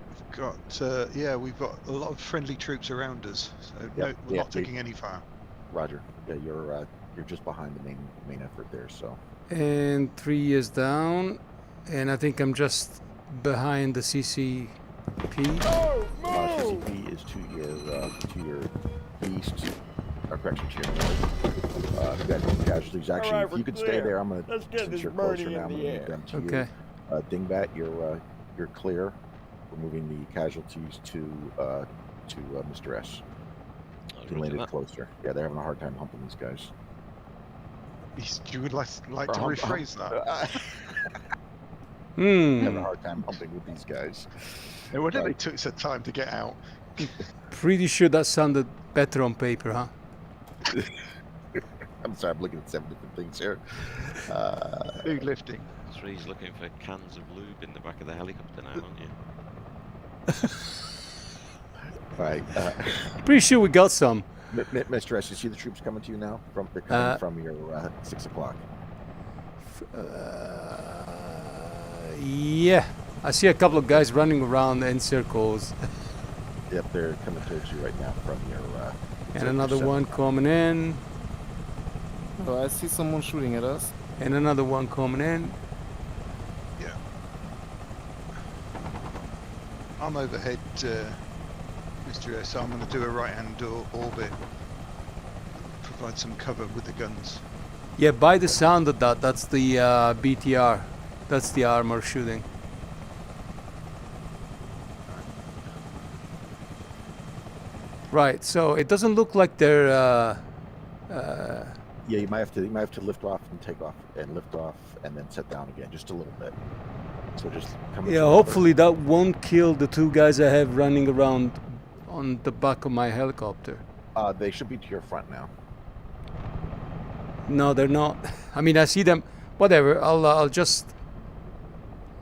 We've got, yeah, we've got a lot of friendly troops around us, so no, we're not taking any fire. Roger. Yeah, you're just behind the main effort there. So. And 3 is down, and I think I'm just behind the CCP. CCP is to your east. Correction, to your north. You've got some casualties. Actually, Right, if you could stay there, I'm going to, since you're closer now, I'm going to move them to you. Dingbat, you're clear. We're moving the casualties to Mr. S. Landed closer. Yeah, they're having a hard time humping these guys. You would like to rephrase that? Having a hard time humping with these guys. No wonder they took some time to get out. Pretty sure that sounded better on paper, huh? I'm sorry, I'm looking at 7 different things here. Food lifting. 3's looking for cans of lube in the back of the helicopter now, aren't you? Right. Pretty sure we got some. Mr. S, you see the troops coming to you now? They're coming from your 6 o'clock. Yeah, I see a couple of guys running around in circles. Yep, they're coming towards you right now from your. And another one coming in. Oh, I see someone shooting at us. And another one coming in. Yeah. I'm overhead, Mr. S. I'm going to do a right-hand orbit. Provide some cover with the guns. Yeah, by the sound of that, that's the BTR. That's the armor shooting. Right, so it doesn't look like they're. Yeah, you might have to lift off and take off and lift off and then set down again, just a little bit. So just come. Yeah, hopefully that won't kill the 2 guys I have running around on the back of my helicopter. They should be to your front now. No, they're not. I mean, I see them. Whatever. I'll just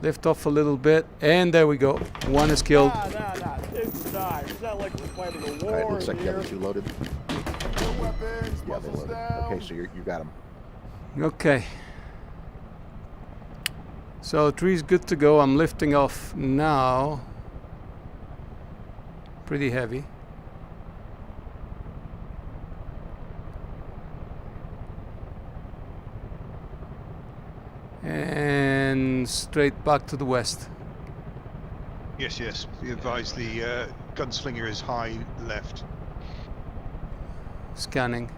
lift off a little bit, and there we go. 1 is killed. Nah. It's not. It's not like we're fighting a war. All right, looks like here. the other 2 loaded. No weapons. Yeah, they loaded. Down. Okay, so you got them. Okay. So 3's good to go. I'm lifting off now. Pretty heavy. And straight back to the west. Yes. We advise the gunslinger is high left. Scanning.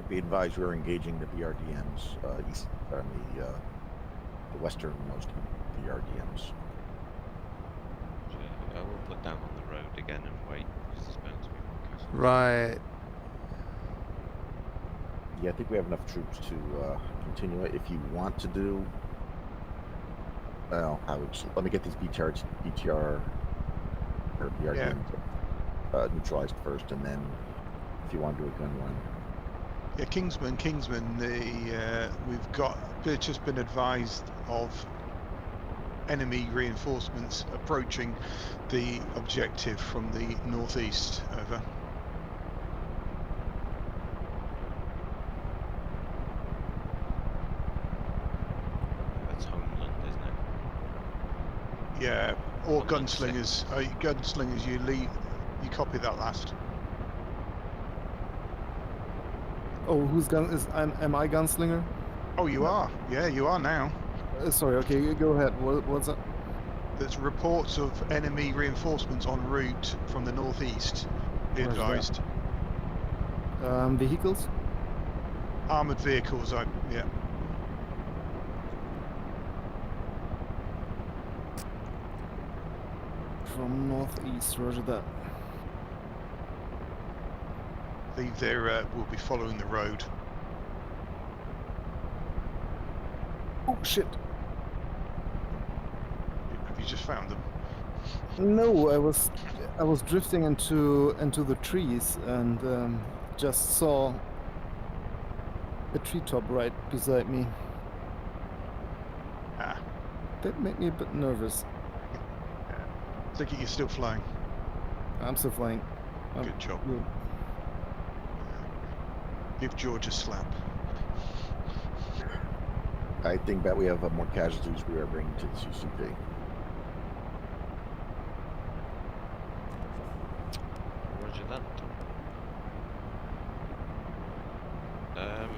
Be advised, we're engaging the BRDMs east on the westernmost BRDMs. I will put down on the road again and wait because there's bound to be more casualties. Right. Yeah, I think we have enough troops to continue it. If you want to do, well, let me get these BTR or BRDMs neutralized first, and then if you want to do a gun run. Yeah, Kingsman. We've just been advised of enemy reinforcements approaching the objective from the northeast. Over. That's Homeland, isn't it? Yeah, or gunslingers. Gunslingers, you copy that last. Oh, am I gunslinger? Oh, you are. Yeah, you are now. Sorry. Okay, go ahead. What's that? There's reports of enemy reinforcements en route from the northeast. Be Where's that? advised. Vehicles? Armored vehicles. Yeah. From northeast. Roger that. I believe they will be following the road. Oh shit! Have you just found them? No, I was drifting into the trees and just saw a treetop right beside me. Ah. That made me a bit nervous. I think you're still flying. I'm still flying. Good job. Good. Give George a slap. I think that we have more casualties we are bringing to the CCP. Roger that.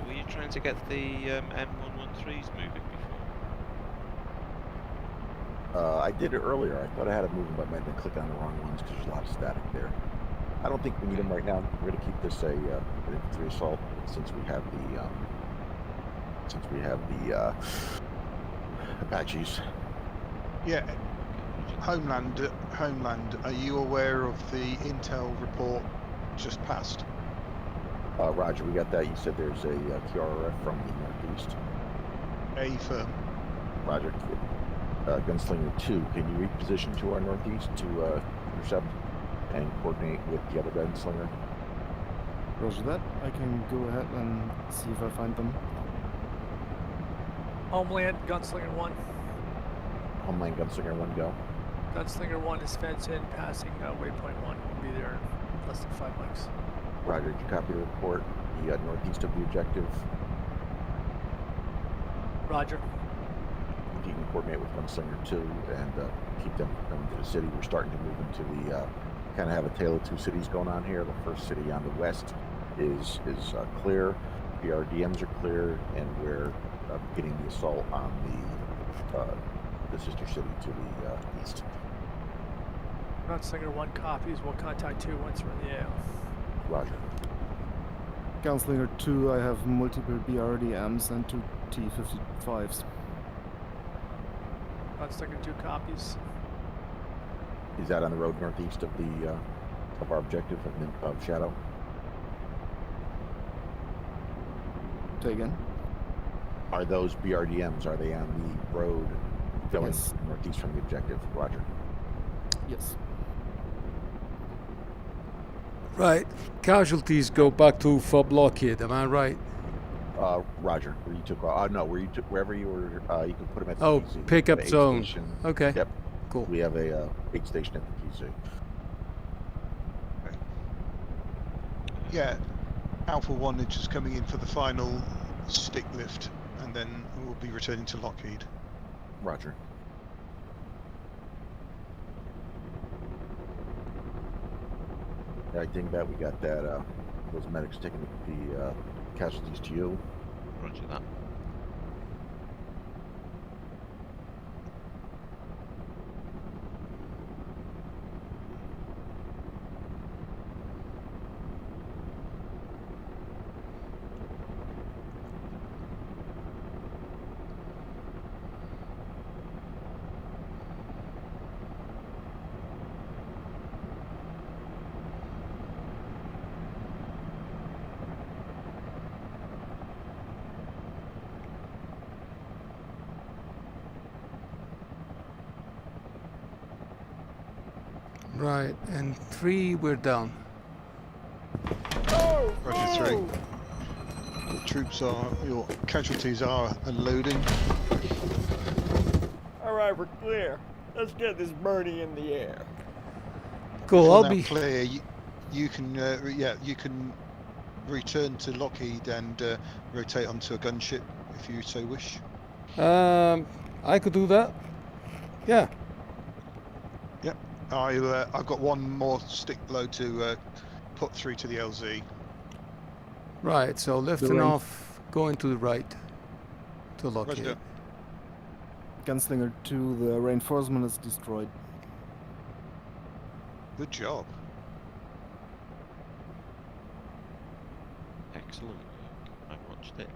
Were you trying to get the M113s moving before? I did it earlier. I thought I had it moving, but I might have been clicking on the wrong ones because there's a lot of static there. I don't think we need them right now. We're going to keep this an infantry assault since we have the Apaches. Yeah. Homeland, are you aware of the intel report just passed? Roger, we got that. You said there's a QRF from the northeast. A firm. Roger. Gunslinger 2, can you reposition to our northeast to intercept and coordinate with the other gunslinger? Roger that. I can go ahead and see if I find them. Homeland, Gunslinger 1. Homeland Gunslinger 1, go. Gunslinger 1 is fence in, passing waypoint 1. Will be there in less than 5 mics. Roger, did you copy the report? The northeast of the objective. Roger. If you can coordinate with Gunslinger 2 and keep them coming to the city. We're starting to move into the kind of have a tale of two cities going on here. The first city on the west is clear. The RDMs are clear, and we're beginning the assault on the sister city to the east. Gunslinger 1 copies. We'll contact 2 once we're in the AO. Roger. Gunslinger 2, I have multiple BRDMs and 2 T-55s. Gunslinger 2 copies. Is that on the road northeast of the of our objective of Shadow? Say again? Are those BRDMs? Are they on the road going Yes. northeast from the objective? Roger. Yes. Right. Casualties go back to FOB Lockheed, am I right? Roger. Where you took no, where you took wherever you were, you can put them at the Oh, PZ. pickup The aid zone. station. Okay. Yep. Cool. We have a aid station at the PZ. Yeah. Alpha 1 is just coming in for the final stick lift, and then we'll be returning to Lockheed. Roger. I think that we got that. Those medics taking the casualties to you. Roger that. Right, and 3 we're down. Roger 3. Your casualties are unloading. All right, we're clear. Let's get this birdie in the air. Cool, For I'll now be... clear. You can you can return to Lockheed and rotate onto a gunship if you so wish. I could do that. Yeah. Yep. I've got one more stick load to put through to the LZ. Right, so lifting off, going to the right to locate. Roger. Gunslinger 2, the reinforcement is destroyed. Good job. Excellent work. I watched it.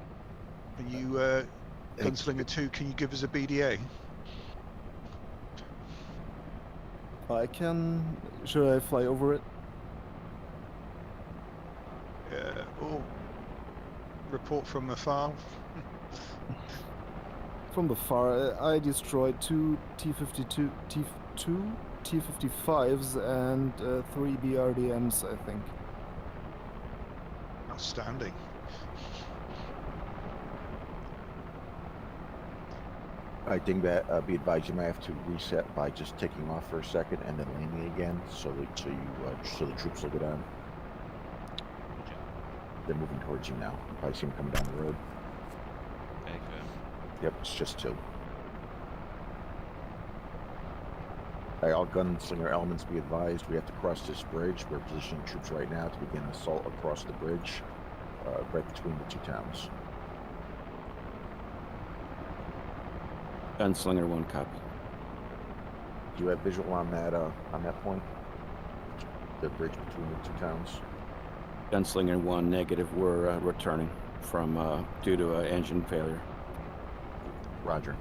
And you, Gunslinger 2, can you give us a BDA? I can... Should I fly over it? Or report from afar? From the far, I destroyed 2 T-52, two T-55s and 3 BRDMs, I think. Outstanding. I think that be advised you may have to reset by just taking off for a second and then landing again, so the troops will go down. They're moving towards you now. You probably see them coming down the road. Okay. Yep, it's just 2. All gunslinger elements be advised, we have to cross this bridge. We're positioning troops right now to begin assault across the bridge, right between the 2 towns. Gunslinger 1, copy. Do you have visual on that point? The bridge between the 2 towns? Gunslinger 1, negative. We're returning from due to engine failure. Roger.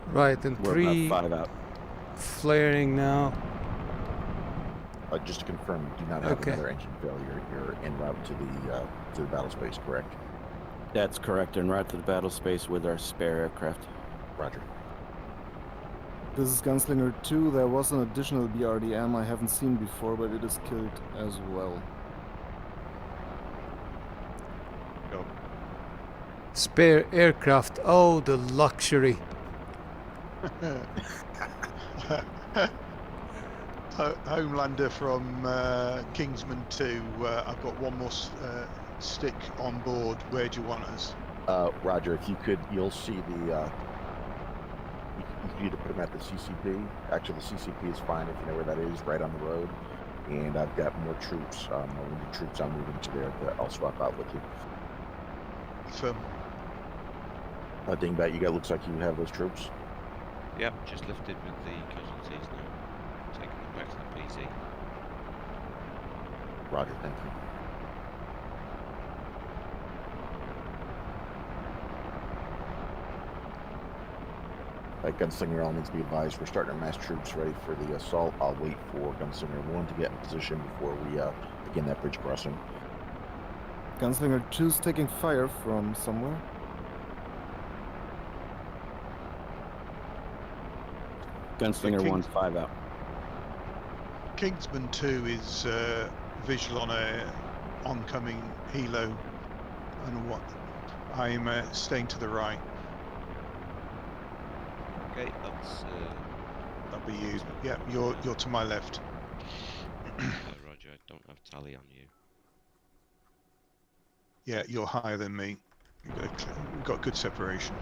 Right, and We're 3 about 5 out. flaring now. Just to confirm, you do not have another engine failure. You're en route to the battle space, correct? That's correct. En route to the battle space with our spare aircraft. Roger. This is Gunslinger 2. There was an additional BRDM I haven't seen before, but it is killed as well. Go. Spare aircraft. Oh, the luxury. Homelander from Kingsman 2. I've got one more stick on board. Where do you want us? Roger, if you could, you'll see the... you can either put them at the CCP. Actually, the CCP is fine if you know where that is, right on the road. And I've got more troops, more wounded troops I'm moving to there that I'll swap out with you. Firm. Dingbat, looks like you have those troops. Yep, just lifted with the casualties now. Taking them back to the PZ. Roger, thank you. Gunslinger elements be advised, we're starting our mass troops ready for the assault. I'll wait for Gunslinger 1 to get in position before we begin that bridge crossing. Gunslinger 2's taking fire from somewhere. Gunslinger 1, 5 out. Kingsman 2 is visual on a oncoming Helo, and what I'm staying to the right. Okay, that's That'll be you. Yeah, you're to my left. Roger. I don't have tally on you. Yeah, you're higher than me. We've got good separation.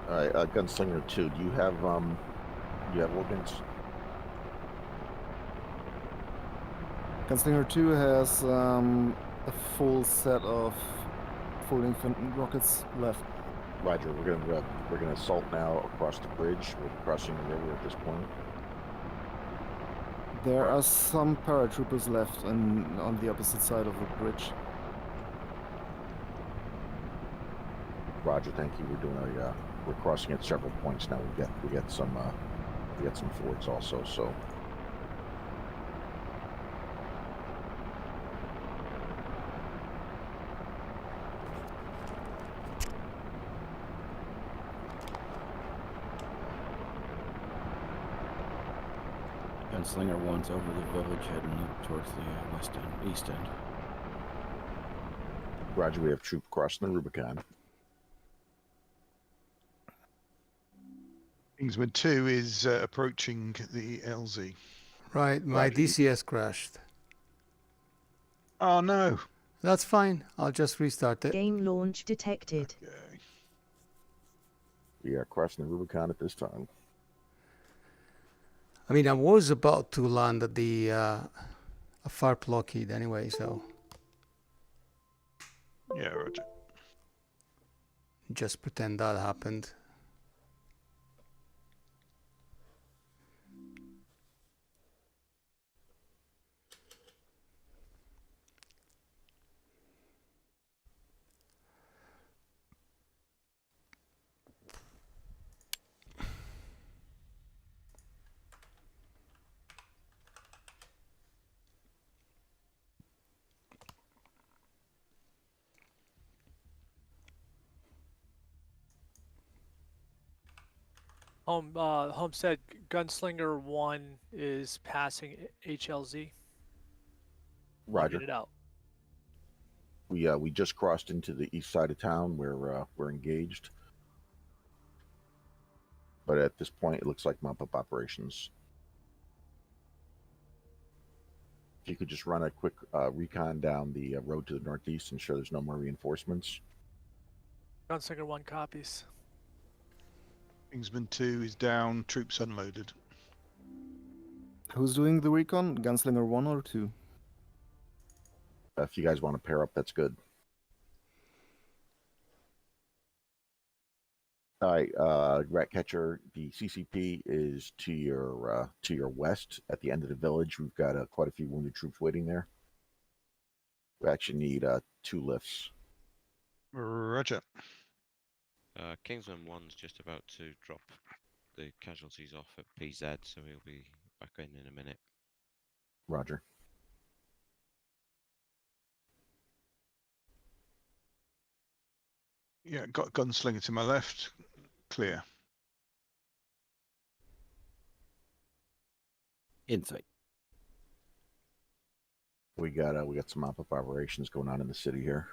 All right, Gunslinger 2, do you have organs? Gunslinger 2 has a full set of full rockets left. Roger, we're gonna assault now across the bridge. We're crossing the river at this point. There are some paratroopers left on the opposite side of the bridge. Roger, thank you. We're crossing at several points now. We got some forts also. So. Gunslinger 1's over the village heading up towards the east end. Roger, we have troop crossing the Rubicon. Kingsman 2 is approaching the LZ. Right, my DCS crashed. Oh no. That's fine. I'll just restart it. Game launch detected. Okay. We are crossing the Rubicon at this time. I mean, I was about to land at the FARP Lockheed anyway, so Yeah, roger. just pretend that happened. Home said Gunslinger 1 is passing HLZ. Roger. Get it out. We just crossed into the east side of town where we're engaged. But at this point, it looks like mop-up operations. If you could just run a quick recon down the road to the northeast and ensure there's no more reinforcements. Gunslinger 1 copies. Kingsman 2 is down, troops unloaded. Who's doing the recon? Gunslinger 1 or 2? If you guys want to pair up, that's good. All right, Ratcatcher, the CCP is to your west at the end of the village. We've got quite a few wounded troops waiting there. We actually need 2 lifts. Roger. Kingsman 1's just about to drop the casualties off at PZ, so he'll be back in a minute. Roger. Yeah, got Gunslinger to my left. Clear. Insight. We got some mop-up operations going on in the city here.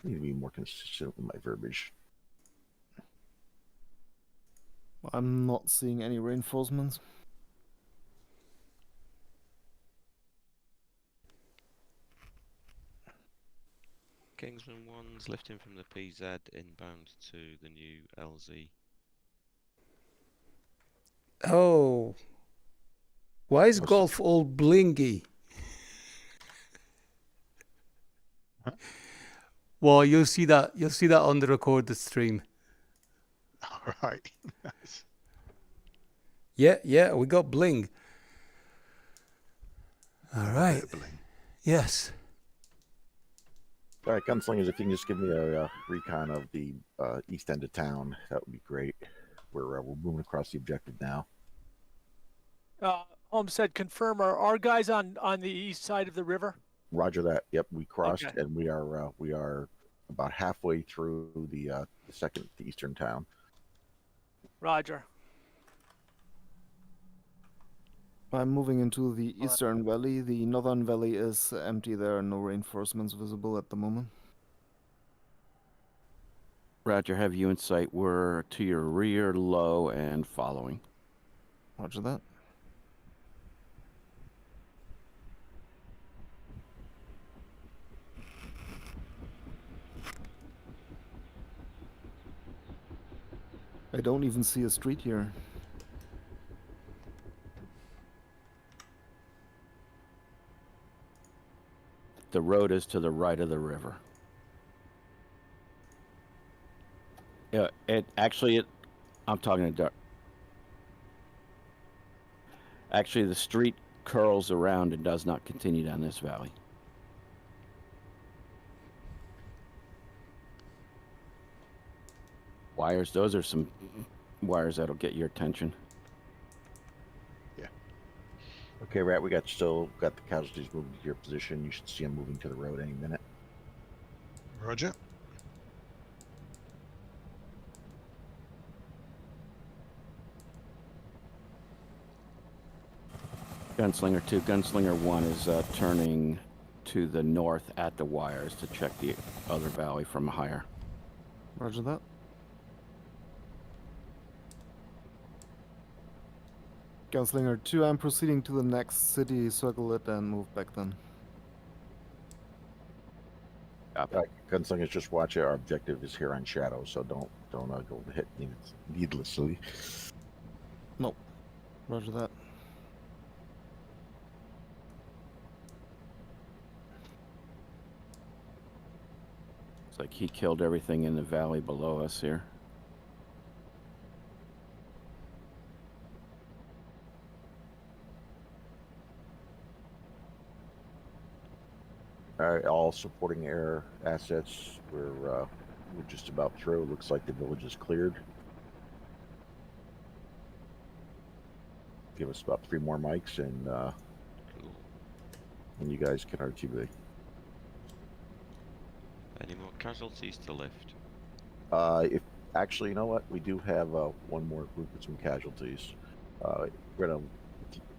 I need to be more consistent with my verbiage. I'm not seeing any reinforcements. Kingsman 1's lifting from the PZ inbound to the new LZ. Oh, why is golf all blingy? Huh? Well, you'll see that on the recorded stream. All right. Nice. Yeah, we got bling. All right. Yes. All right, Gunslingers, if you can just give me a recon of the east end of town, that would be great. We're moving across the objective now. Holmes said, confirm, are our guys on the east side of the river? Roger that. Yep, we crossed, Okay. and we are about halfway through the eastern town. Roger. I'm moving into the eastern valley. The northern valley is empty. There are no reinforcements visible at the moment. Roger, have you in sight. We're to your rear, low, and following. Roger that. I don't even see a street here. The road is to the right of the river. Yeah, I'm talking to Dark. Actually, the street curls around and does not continue down this valley. Wires, those are some wires that'll get your attention. Yeah. Okay, Rat, we still got the casualties moving to your position. You should see them moving to the road any minute. Roger. Gunslinger 2, Gunslinger 1 is turning to the north at the wires to check the other valley from higher. Roger that. Gunslinger 2, I'm proceeding to the next city, circle it, and move back then. Copy. Gunslingers, just watch it. Our objective is here on Shadow, so don't go hit needlessly. Nope. Roger that. It's like he killed everything in the valley below us here. All right, all supporting air assets. We're just about through. Looks like the village is cleared. Give us about 3 more mics, and you guys can RTB. Any more casualties to lift? If actually, you know what, we do have one more group with some casualties.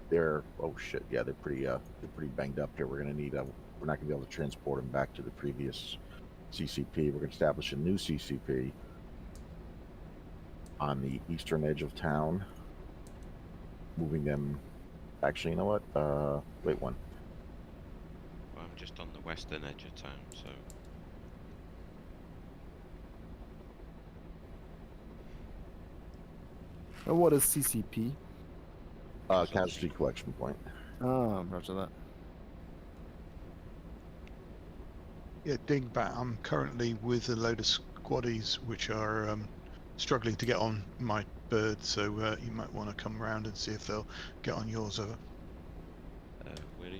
They're oh shit, yeah, they're pretty banged up here. We're gonna need we're not gonna be able to transport them back to the previous CCP. We're gonna establish a new CCP on the eastern edge of town, moving them. Actually, you know what? Wait one. Well, I'm just on the western edge of town, so. And what is CCP? Casualty collection point. Ah, roger that. Yeah, Dingbat, I'm currently with a load of squaddies which are struggling to get on my bird, so you might want to come around and see if they'll get on yours. Over. Where are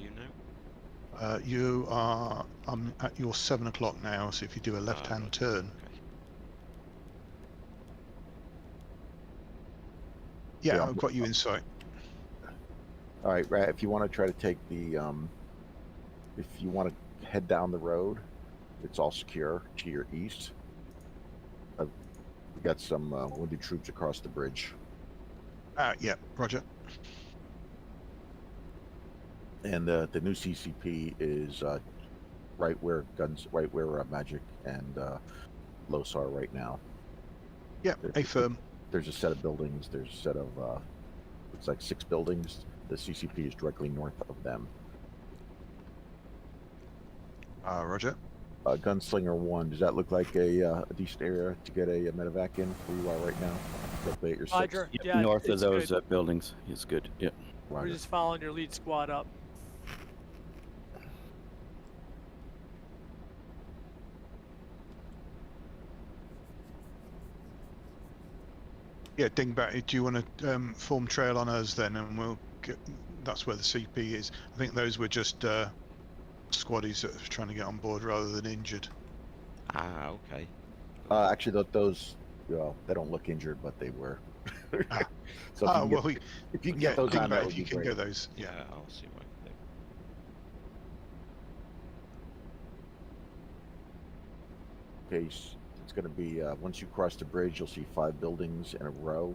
you now? I'm at your 7 o'clock now, so if you do a left-hand turn. Okay. Yeah, I've got you in sight. All right, Rat, if you want to try to take the, if you want to head down the road, it's all secure to your east. We got some wounded troops across the bridge. Yeah, Roger. And the new CCP is right where Magic and Los are right now. Yeah, affirm. There's a set of buildings. There's a set of it's like 6 buildings. The CCP is directly north of them. Roger. Gunslinger 1, does that look like a decent area to get a medevac in where you are right now? Roughly at your 6. Roger. Yep, Yeah, north of it's those good. buildings is good. Yep. We're just following your lead squad up. Yeah, Dingbat, do you want to form trail on us then, and we'll get, that's where the CP is. I think those were just squaddies that were trying to get on board rather than injured. Ah, okay. Actually, those, well, they don't look injured, but they were. So if you can get those on, that would if you be can great. get those, yeah. I'll see what I can do. Okay, it's going to be once you cross the bridge, you'll see 5 buildings in a row.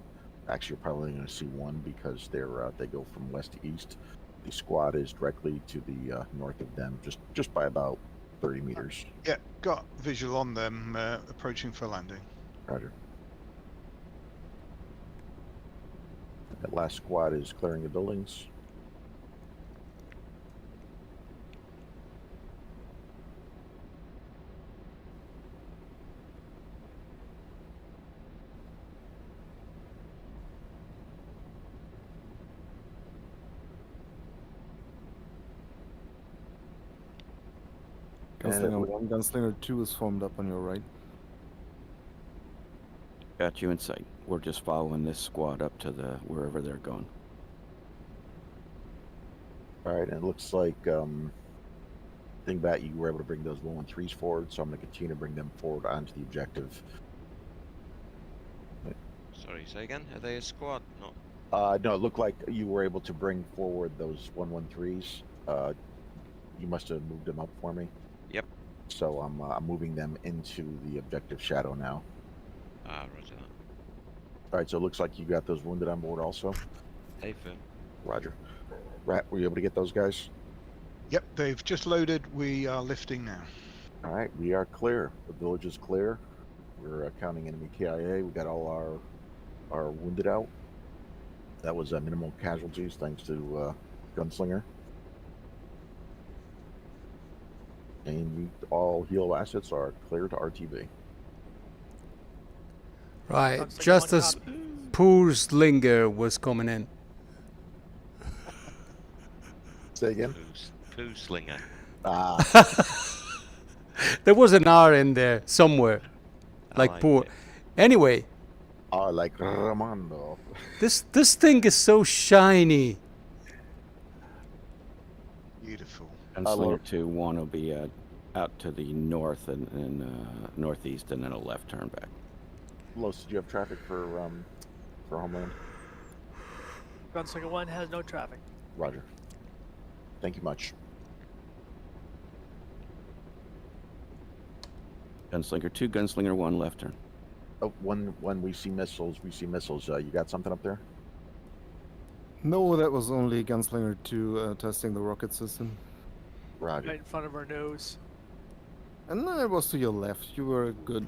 Actually, you're probably going to see one because they go from west to east. The squad is directly to the north of them, just by about 30 meters. Yeah, got visual on them approaching for landing. Roger. That last squad is clearing the buildings. Gunslinger 1, Gunslinger 2 is formed up on your right. Got you in sight. We're just following this squad up to the wherever they're going. All right, and it looks like Dingbat, you were able to bring those 113s forward, so I'm going to continue to bring them forward onto the objective. Sorry, say again? Are they a squad? Not. No, it looked like you were able to bring forward those 113s. You must have moved them up for me. Yep. So I'm moving them into the objective shadow now. Roger that. All right, so it looks like you got those wounded on board also. Hey, Phil. Roger. Rat, were you able to get those guys? Yep, they've just loaded. We are lifting now. All right, we are clear. The village is clear. We're counting enemy KIA. We got all our wounded out. That was minimal casualties thanks to Gunslinger. And all Helo assets are clear to RTB. Right, Looks like just one as copy. poor Slinger was coming in. Say again? Poo slinger. There was an R in there somewhere, I like like poor. it. Anyway, Like Ramando. this thing is so shiny. Beautiful. Gunslinger 2-1 will be out to the north and northeast, and then a left turn back. Los, did you have traffic for Homeland? Gunslinger 1 has no traffic. Roger. Thank you much. Gunslinger 2, Gunslinger 1, left turn. Oh, when we see missiles, you got something up there? No, that was only Gunslinger 2 testing the rocket system. Roger. Right in front of our nose. And then it was to your left. You were good.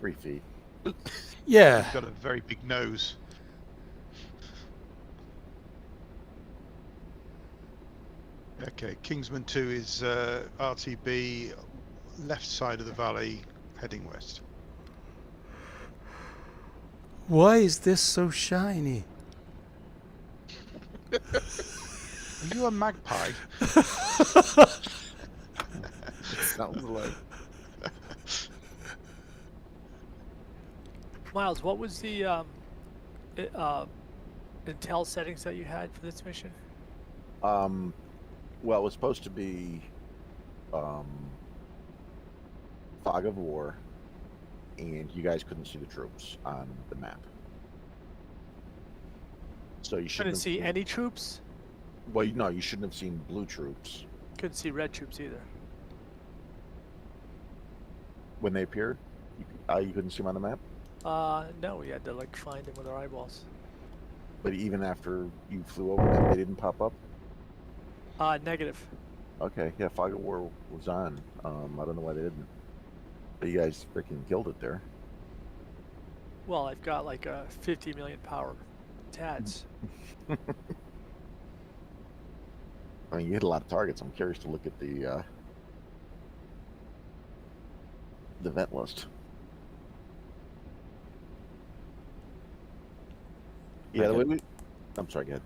3 feet. Yeah. You've got a very big nose. Okay, Kingsman 2 is RTB, left side of the valley, heading west. Why is this so shiny? Are you a magpie? Sounds like. Miles, what was the intel settings that you had for this mission? Well, it was supposed to be fog of war, and you guys couldn't see the troops on the map. So you Couldn't see any troops? Well, no, you shouldn't have seen blue troops Couldn't see red troops either. when they appeared. You couldn't see them on the map. No, we had to like find them with our eyeballs. But even after you flew over them, they didn't pop up. Negative. Okay, yeah, fog of war was on. I don't know why they didn't. But you guys freaking killed it there. Well, I've got like a 50 million power TADS. I mean, you hit a lot of targets. I'm curious to look at the event list. Yeah, I'm sorry, go ahead.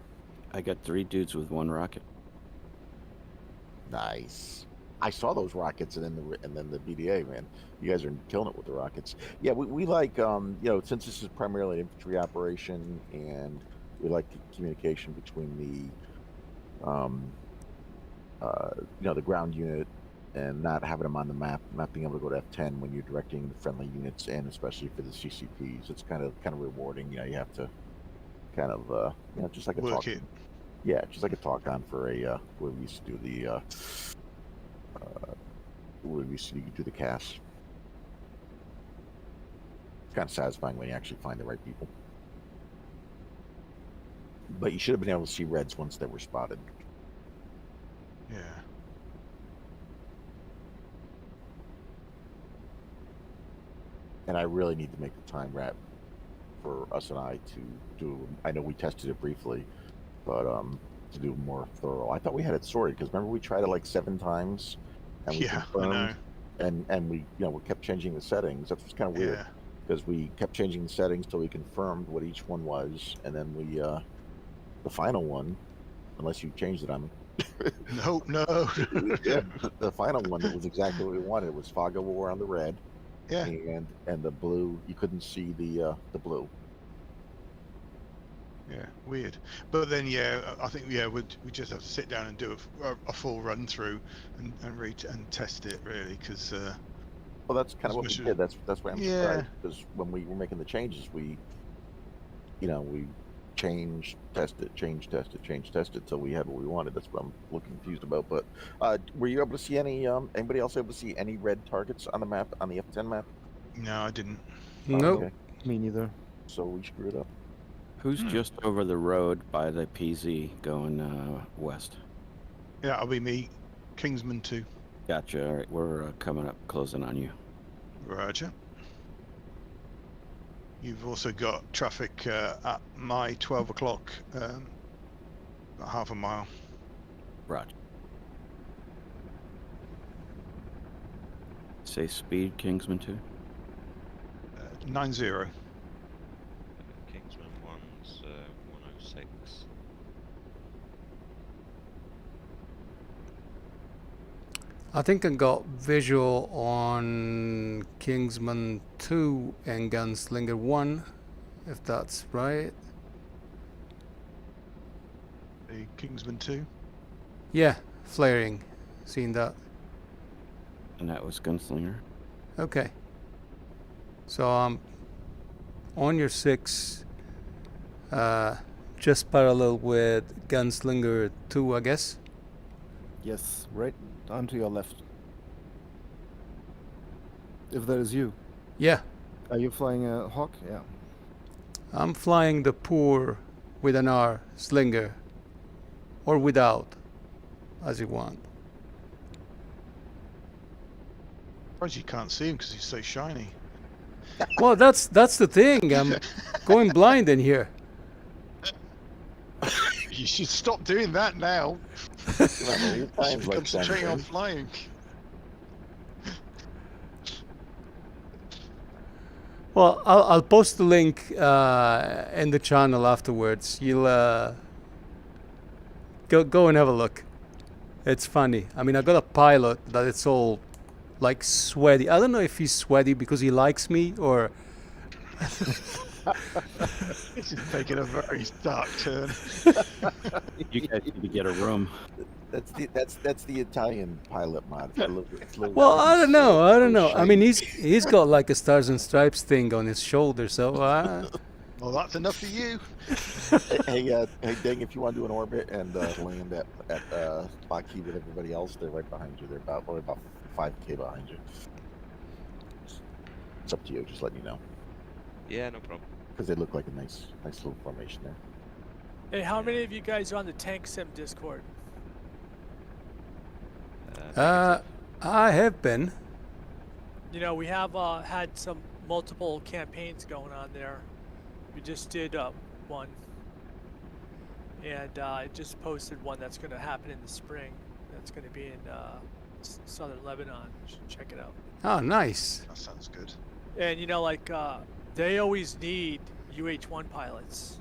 I got 3 dudes with 1 rocket. Nice. I saw those rockets and then the BDA, man. You guys are killing it with the rockets. Yeah, we like you know, since this is primarily an infantry operation, and we like the communication between the you know, the ground unit and not having them on the map, not being able to go to F10 when you're directing the friendly units, and especially for the CCPs, it's kind of rewarding. You know, you have to kind of you know, just like a Work talk. it. Yeah, just like a talk on for a where we used to do the where we used to do the cast. It's kind of satisfying when you actually find the right people. But you should have been able to see reds once they were spotted. Yeah. And I really need to make the time wrap for us and I to do. I know we tested it briefly, but to do more thorough. I thought we had it sorted because remember we tried it like 7 times, and we Yeah, I confirmed, know. and we, you know, we kept changing the settings. That was kind of weird Yeah. because we kept changing the settings till we confirmed what each one was, and then we the final one, unless you changed it on me. Nope, no. Yeah, the final one, it was exactly what we wanted. It was fog of war on the red. Yeah. And the blue, you couldn't see the blue. Yeah, weird. But then, yeah, I think we just have to sit down and do a full run through and test it really, because Well, that's kind of what we did. That's why I'm surprised, because when we were making the changes, we, you know, we change tested till we had what we wanted. That's what I'm a little confused about. But were you able to see any? Anybody else able to see any red targets on the map, on the F10 map? no, I didn't. Nope. Okay. Me neither. So we screwed up. Who's just over the road by the PZ going west? Yeah, I'll be me, Kingsman 2. Gotcha. All right, we're coming up, closing on you. Roger. You've also got traffic at my 12 o'clock, about half a mile. Roger. Say speed, Kingsman 2. 90. Kingsman 1's 106. I think I got visual on Kingsman 2 and Gunslinger 1, if that's right. The Kingsman 2. Yeah, flaring. Seen that. And that was Gunslinger. Okay. So on your 6, just parallel with Gunslinger 2, I guess. Yes, right down to your left. If that is you. Yeah. Are you flying a Hawk? Yeah. I'm flying the poor with an R Slinger, or without, as you want. Surprised you can't see him because he's so shiny. Well, that's the thing. I'm going blind in here. You should stop doing that now. You should concentrating on flying. Well, I'll post the link in the channel afterwards. You'll go and have a look. It's funny. I mean, I got a pilot that it's all like sweaty. I don't know if he's sweaty because he likes me or. This is taking a very dark turn. You guys need to get a room. That's the Italian pilot mod. Well, I don't know. I mean, he's got like a Stars and Stripes thing on his shoulder, so. Well, that's enough for you. hey, Dang, if you want to do an orbit and land at Lockheed with everybody else, they're right behind you. They're about 5K behind you. It's up to you. Just letting you know. Yeah, no problem. Because they look like a nice little formation there. Hey, how many of you guys are on the Tank Sim Discord? I have been. You know, we have had some multiple campaigns going on there. We just did one, and I just posted one that's going to happen in the spring. That's going to be in southern Lebanon. You should check it out. Oh, nice. That sounds good. And you know, like they always need UH-1 pilots.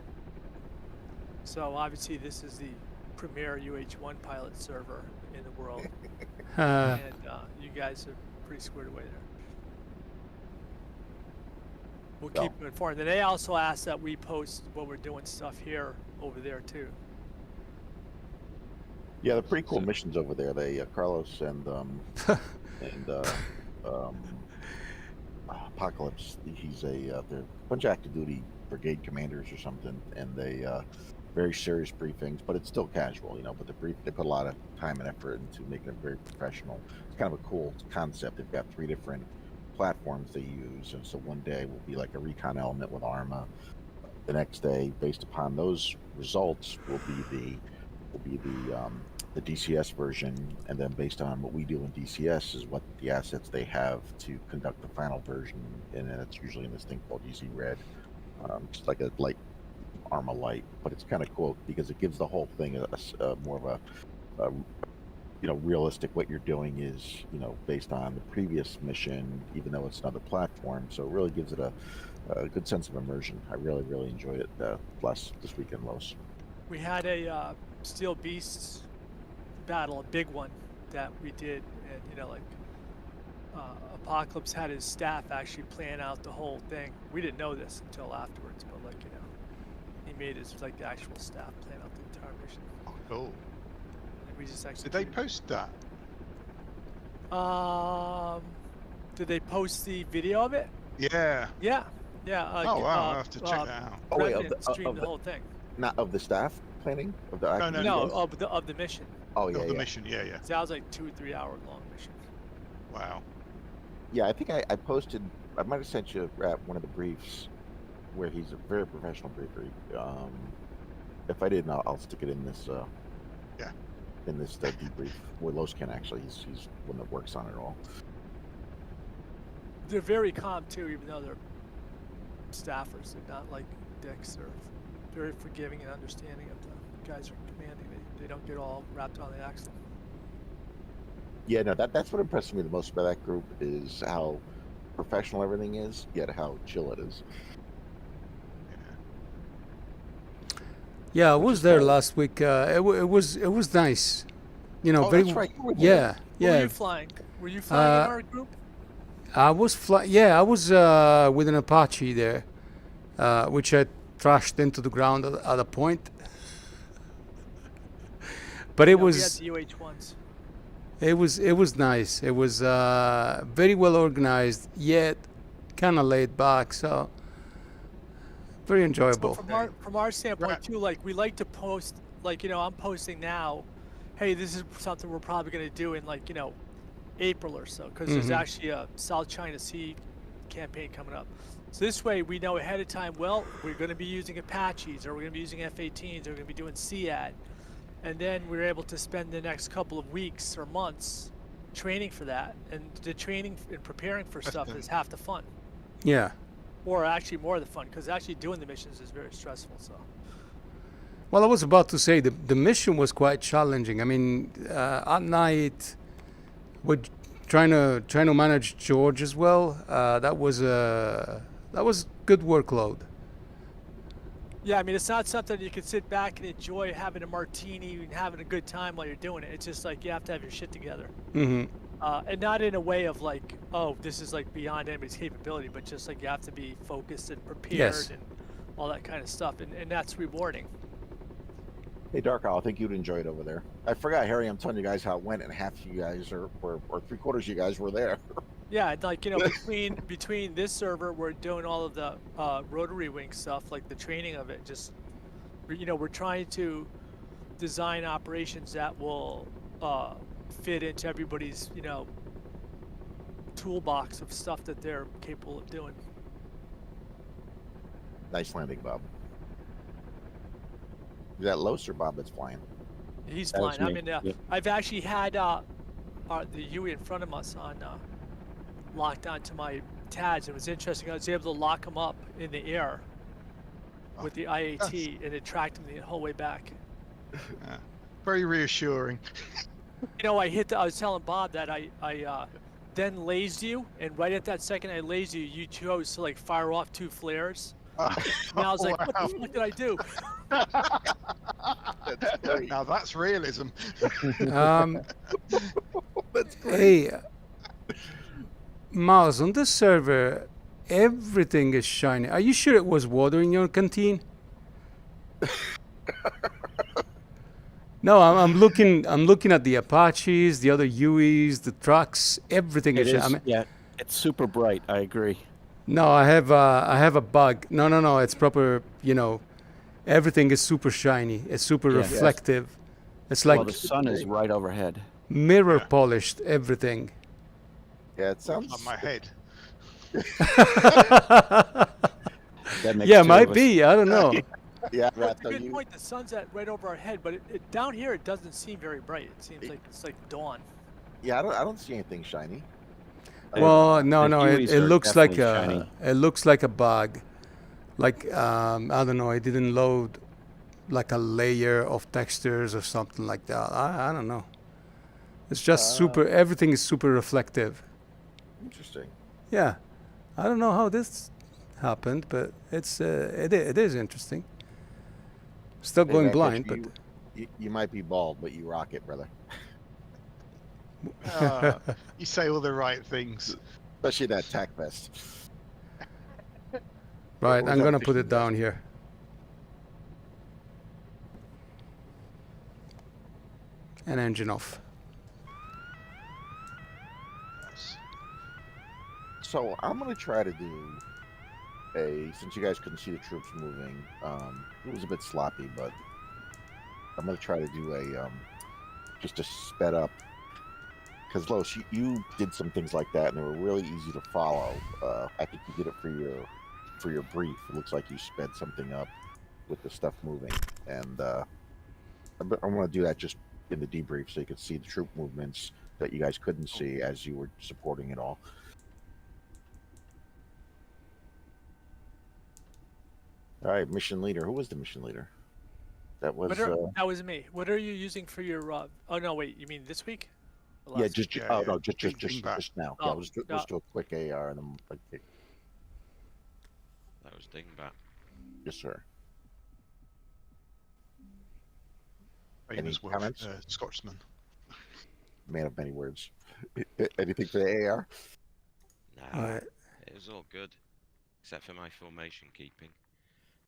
So obviously, this is the premier UH-1 pilot server in the world, and you guys are pretty squared away there. We'll keep you informed. And they also asked that we post what we're doing stuff here over there too. Yeah, they're pretty cool missions over there. They Carlos and Apocalypse. He's they're a bunch of active duty brigade commanders or something, and they very serious briefings, but it's still casual, you know. But they put a lot of time and effort into making it very professional. It's kind of a cool concept. They've got 3 different platforms they use, and so one day will be like a recon element with Arma. The next day, based upon those results, will be the DCS version, and then based on what we do in DCS is what the assets they have to conduct the final version, and then it's usually in this thing called EZ Red, just like a light Arma light, but it's kind of cool because it gives the whole thing a more of a realistic. What you're doing is, based on the previous mission, even though it's another platform, so it really gives it a good sense of immersion. I really enjoyed it this weekend, Los. We had a Steel Beasts battle, a big one that we did, and Apocalypse had his staff actually plan out the whole thing. We didn't know this until afterwards, but he made his the actual staff plan out the entire mission. Oh, cool. And we just Did they post that? Did they post the video of it? Yeah. Yeah. Oh wow, I'll have to check that out. Oh wait, stream the whole thing. Not of the staff planning of the No, of the mission. Oh yeah, the mission, yeah. So that was like 2 or 3 hour long mission. Wow. Yeah, I think I posted. I might have sent you one of the briefs where he's a very professional briefer. If I didn't, I'll stick it in this. In this debrief where Los can actually, he's one that works on it all. They're very calm too, even though they're staffers. They're not like dicks. They're very forgiving and understanding of the guys who are commanding. They don't get all wrapped on the axle. Yeah, no, that's what impressed me the most about that group is how professional everything is, yet how chill it is. Yeah, I Which was is there kinda- last week. It was nice. You know, Oh, very that's right. You were there. yeah, Who were yeah. you flying? Were you flying in Uh, our group? I was I was with an Apache there, which I trashed into the ground at a point. But it No, we had was the UH-1s. it was nice. It was very well organized, yet kind of laid back. So very So enjoyable. from our standpoint too, like we like to post, like, you know, I'm posting now, hey, this is something we're probably going to do in, like, you know, April or so, because there's actually a South China Sea campaign coming up. So this way we know ahead of time, well, we're going to be using Apaches, or we're going to be using F-18s, or we're going to be doing SEAD. And then we're able to spend the next couple of weeks or months training for that. And the training and preparing for stuff is half the fun. Yeah. Or actually more of the fun, because actually doing the missions is very stressful. So. Well, I was about to say the mission was quite challenging. I mean, at night, we're trying to manage George as well. That was good workload. Yeah, I mean, it's not something you can sit back and enjoy having a martini and having a good time while you're doing it. It's just like you have to have your shit together. And not in a way of like, oh, this is like beyond anybody's capability, but just like you have to be focused and prepared and all that kind of stuff. And that's rewarding. Hey, Darko, I think you'd enjoy it over there. I forgot, Harry, I'm telling you guys how it went, and half of you guys or 3/4 of you guys were there. Yeah, like, you know, between this server, we're doing all of the rotary wing stuff, like the training of it. Just, you know, we're trying to design operations that will fit into everybody's, you know, toolbox of stuff that they're capable of doing. Nice landing, Bob. Is that Los or Bob that's flying? He's That was flying. I me. mean, Yep. I've actually had the Yui in front of us on locked onto my TADs. It was interesting. I was able to lock him up in the air with the IAT, and it tracked him the whole way back. Very reassuring. You know, I was telling Bob that I then lased you, and right at that second I lased you, you chose to like fire off 2 flares. And I was like, what the fuck did I do? Now that's realism. That's great. Hey, Miles, on this server, everything is shiny. Are you sure it was water in your canteen? No, I'm looking at the Apaches, the other UEs, the trucks. Everything is shiny. I mean, Yeah, it's super bright. I agree. no, I have a bug. No, it's proper. You know, everything is super shiny. It's super reflective. It's like Well, the sun is right overhead. mirror polished. Everything. Yeah, it sounds. On my head. That makes Yeah, 2 might of us. be. I don't know. Yeah, Well, it's a Ratho, good you. point. The sun's right over our head, but down here it doesn't seem very bright. It seems like it's like dawn. Yeah, I don't see anything shiny. Well, no, The it Hueys are looks like definitely it looks like a bug. Like I don't know, it didn't load like a layer of textures or something like that. I don't know. It's just super. Everything is super reflective. Interesting. Yeah, I don't know how this happened, but it is interesting. Still Hey, going Ratho, blind, but you might be bald, but you rock it, brother. You say all the right things. Especially that tack vest. right. was I'm that gonna put fishing it down here. And engine off. So I'm gonna try to do since you guys couldn't see the troops moving, it was a bit sloppy, but I'm gonna try to do just a sped up. Because Los, you did some things like that, and they were really easy to follow. I think you did it for your brief. It looks like you sped something up with the stuff moving, and I want to do that just in the debrief so you could see the troop movements that you guys couldn't see as you were supporting it all. All right, mission leader. Who was the mission leader? That was That was me. What are you using for your? Oh no, wait. You mean this week? Yeah, just Yeah, oh yeah. no, just Ding back. now. Oh, Yeah, let's do a quick AR and then okay. That was dingbat. Yes, sir. Famous Any Welsh comments? Scotsman. Man of many words. Anything for the AR? Nah, Alright. it was all good, except for my formation keeping.